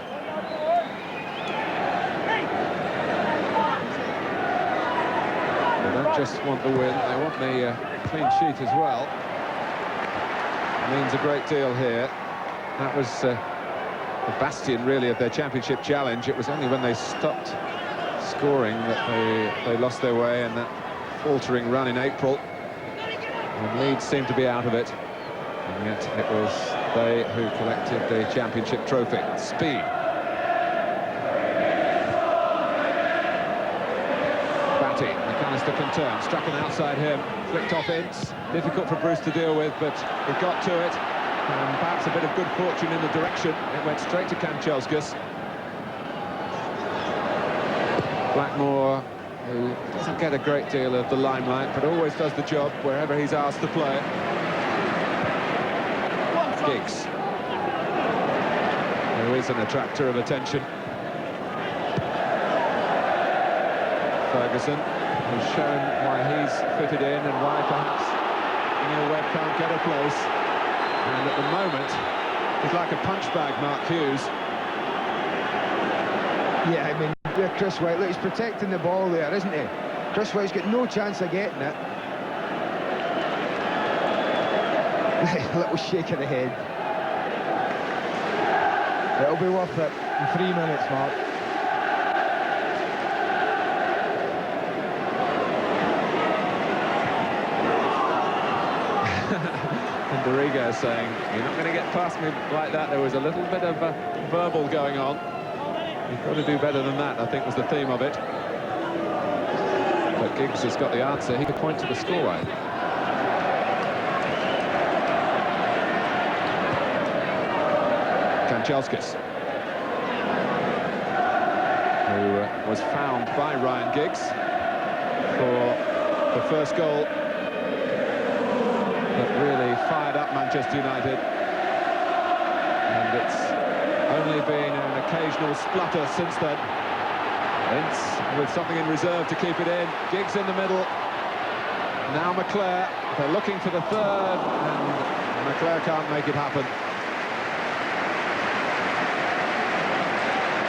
They don't just want the win, they want the clean sheet as well. It means a great deal here. That was the bastion, really, of their championship challenge. It was only when they stopped scoring that they lost their way, and that faltering run in April, and Leeds seemed to be out of it. And yet it was they who collected the championship trophy. Speed. Batty, McAllister can turn, struck on outside him, flicked off Ince. Difficult for Bruce to deal with, but he got to it. And perhaps a bit of good fortune in the direction. It went straight to Kanchelskis. Blackmore, who doesn't get a great deal of the limelight, but always does the job wherever he's asked to play it. Giggs, who is an attractor of attention. Ferguson, who's shown why he's fitted in and why perhaps Neil Webb can't get a place. And at the moment, he's like a punch bag, Mark Hughes. Yeah, I mean, Chris White, look, he's protecting the ball there, isn't he? Chris White's got no chance of getting it. A little shake of the head. It'll be worth it in 3 minutes, Mark. And Dorigo saying, you're not going to get past me like that. There was a little bit of verbal going on. You've got to do better than that, I think, was the theme of it. But Giggs has got the answer. He could point to the scoreline. Kanchelskis, who was found by Ryan Giggs for the first goal that really fired up Manchester United. And it's only been an occasional splutter since then. Ince with something in reserve to keep it in. Giggs in the middle. Now McClare. They're looking for the third, and McClare can't make it happen.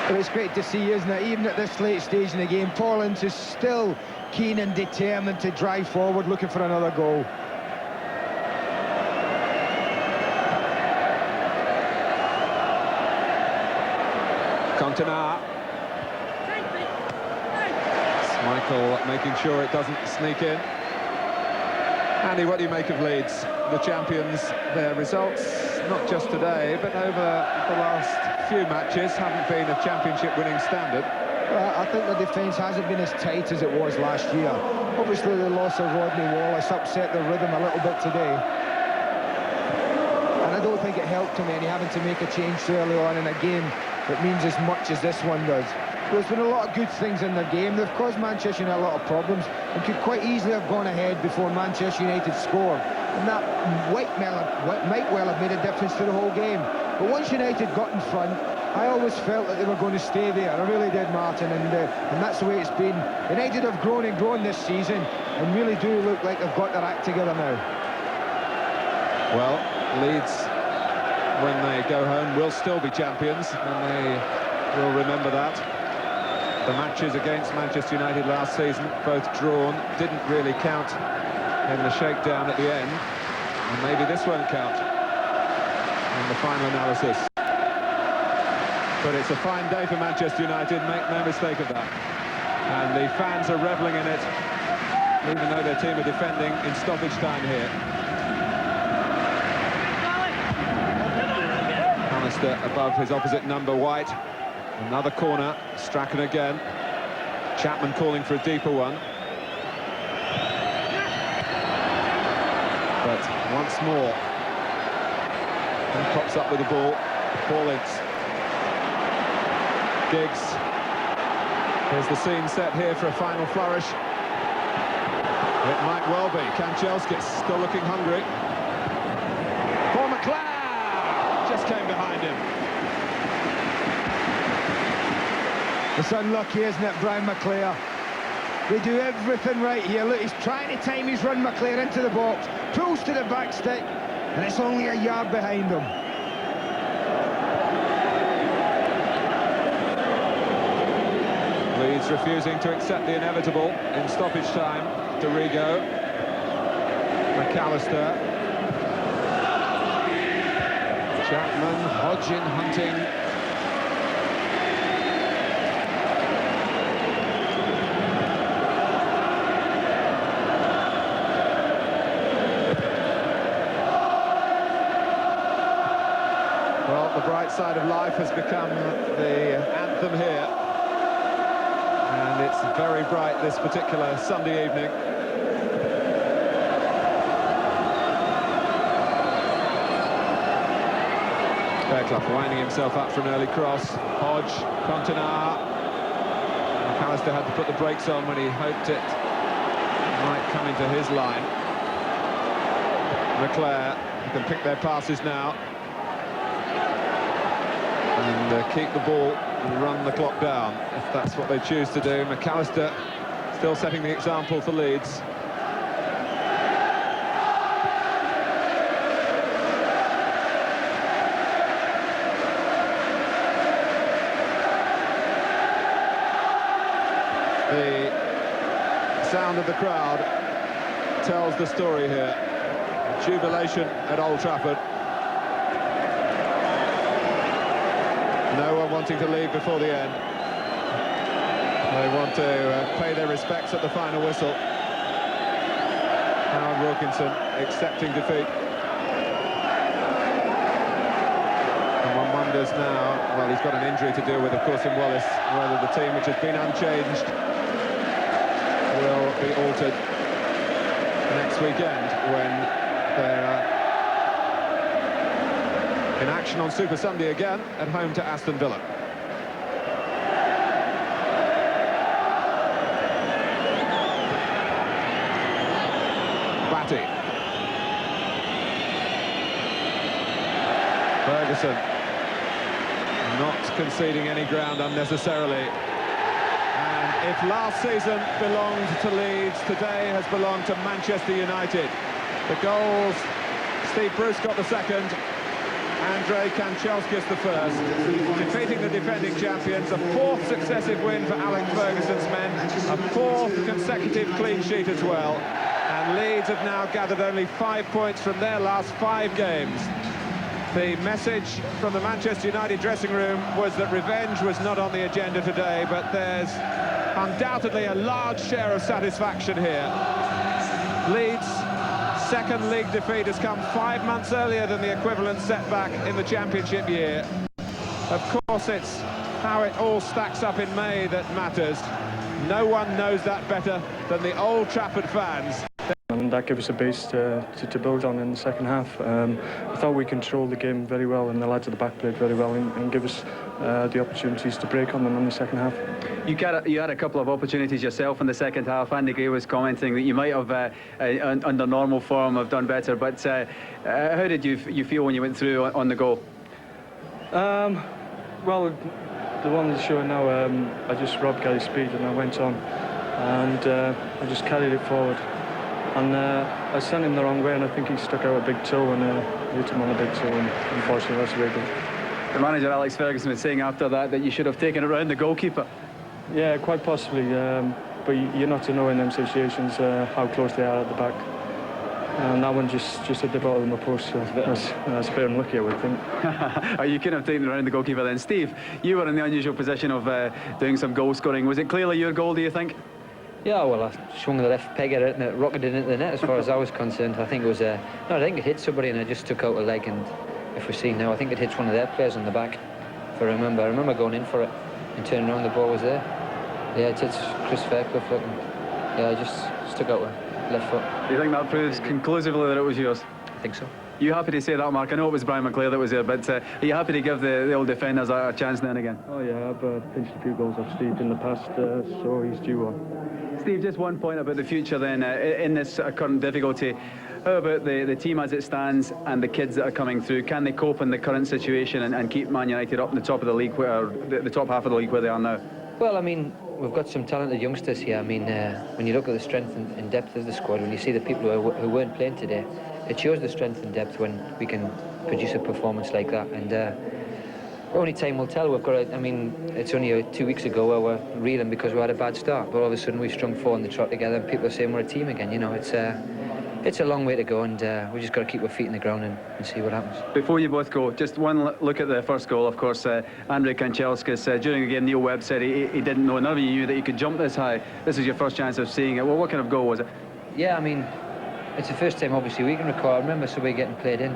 But it's great to see, isn't it? Even at this late stage in the game, Paul Ince is still keen and determined to drive forward, looking for another goal. Cantona. Schmeichel making sure it doesn't sneak in. Andy, what do you make of Leeds? The champions, their results not just today, but over the last few matches, haven't been a championship-winning standard. Well, I think the defence hasn't been as tight as it was last year. Obviously, the loss of Rodney Wallace upset the rhythm a little bit today. And I don't think it helped him any having to make a change so early on in a game that means as much as this one does. There's been a lot of good things in their game. They've caused Manchester United a lot of problems and could quite easily have gone ahead before Manchester United scored. And that might well have made a difference to the whole game. But once United got in front, I always felt that they were going to stay there. I really did, Martin, and that's the way it's been. United have grown and grown this season and really do look like they've got their act together now. Well, Leeds, when they go home, will still be champions, and they will remember that. The matches against Manchester United last season, both drawn, didn't really count in the shakedown at the end, and maybe this won't count in the final analysis. But it's a fine day for Manchester United, make no mistake of that. And the fans are revelling in it, even though their team are defending in stoppage time here. Alistair above his opposite number, White. Another corner, Strachan again. Chapman calling for a deeper one. But once more, he pops up with the ball. Paulins. Giggs. Here's the scene set here for a final flourish. It might well be. Kanchelskis still looking hungry. For McLeod! Just came behind him. It's unlucky, isn't it, Brian McClare? They do everything right here. Look, he's trying to time his run, McClare, into the box. Pulls to the back stick, and it's only a yard behind him. Leeds refusing to accept the inevitable in stoppage time. Dorigo. McAllister. Chapman, Hodgin hunting. Well, the bright side of life has become the anthem here. And it's very bright this particular Sunday evening. Fairclough winding himself up for an early cross. Hodge, Cantona. McAllister had to put the brakes on when he hoped it might come into his line. Leclerc can pick their passes now. And keep the ball and run the clock down, if that's what they choose to do. McAllister still setting the example for Leeds. The sound of the crowd tells the story here. Jubilation at Old Trafford. No one wanting to leave before the end. They want to pay their respects at the final whistle. Howard Wilkinson accepting defeat. And one wonders now, well, he's got an injury to deal with, of course, in Wallace, whether the team, which has been unchanged, will be altered next weekend when they're in action on Super Sunday again at home to Aston Villa. Batty. Ferguson not conceding any ground unnecessarily. And if last season belonged to Leeds, today has belonged to Manchester United. The goals, Steve Bruce got the second, Andre Kanchelskis the first, defeating the defending champions, a fourth successive win for Alex Ferguson's men, a fourth consecutive clean sheet as well, and Leeds have now gathered only 5 points from their last 5 games. The message from the Manchester United dressing room was that revenge was not on the agenda today, but there's undoubtedly a large share of satisfaction here. Leeds second league defeat has come 5 months earlier than the equivalent setback in the championship year. Of course, it's how it all stacks up in May that matters. No one knows that better than the Old Trafford fans. And that gave us a base to build on in the second half. I thought we controlled the game very well, and the lads at the back played very well and give us the opportunities to break on them in the second half. You had a couple of opportunities yourself in the second half. Andy Gray was commenting that you might have, under normal form, have done better. But how did you feel when you went through on the goal? Well, the one that's showing now, I just robbed Gary's speed and I went on, and I just carried it forward. And I sent him the wrong way, and I think he stuck out a big toe and hit him on a big toe, and unfortunately that's where he goes. The manager, Alex Ferguson, was saying after that you should have taken it round the goalkeeper. Yeah, quite possibly, but you're not to know in them situations how close they are at the back. And that one just hit the bottom of my post, so that's a bit unlucky, I would think. You couldn't have taken it around the goalkeeper then. Steve, you were in the unusual position of doing some goal scoring. Was it clearly your goal, do you think? Yeah, well, I swung the left peg at it and it rocketed into the net as far as I was concerned. I think it was no, I think it hit somebody and I just took out a leg, and if we see now, I think it hits one of their players on the back. If I remember going in for it and turning around, the ball was there. Yeah, it hits Chris Fairclough, and yeah, I just stuck out with left foot. Do you think that proves conclusively that it was yours? I think so. Are you happy to say that, Mark? I know it was Brian McClare that was there, but are you happy to give the old defenders a chance now and again? Oh yeah, I've pinched a few goals off Steve in the past, so he's due one. Steve, just one point about the future then, in this current difficulty. How about the team as it stands and the kids that are coming through? Can they cope in the current situation and keep Man United up in the top of the league, the top half of the league where they are now? Well, I mean, we've got some talented youngsters here. I mean, when you look at the strength and depth of the squad, when you see the people who weren't playing today, it shows the strength and depth when we can produce a performance like that. And only time will tell. We've got. I mean, it's only 2 weeks ago where we're reeling because we had a bad start, but all of a sudden we've strung 4 on the trot together, and people are saying we're a team again. You know, it's a long way to go, and we just got to keep our feet in the ground and see what happens. Before you both go, just one look at the first goal. Of course, Andrei Kanchelskis, during the game, Neil Webb said he didn't know, none of you knew that he could jump this high. This is your first chance of seeing it. Well, what kind of goal was it? Yeah, I mean, it's the first time obviously we can recall. I remember somebody getting played in,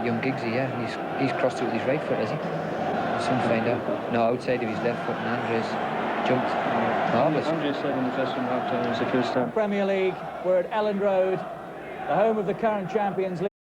young Giggsy, yeah, and he's crossed it with his right foot, has he? Soon find out. No, outside of his left foot, and Andrei's jumped. Marvellous. Andrei said in the dressing room half time it was the first time. Premier League, we're at Elland Road, the home of the current champions,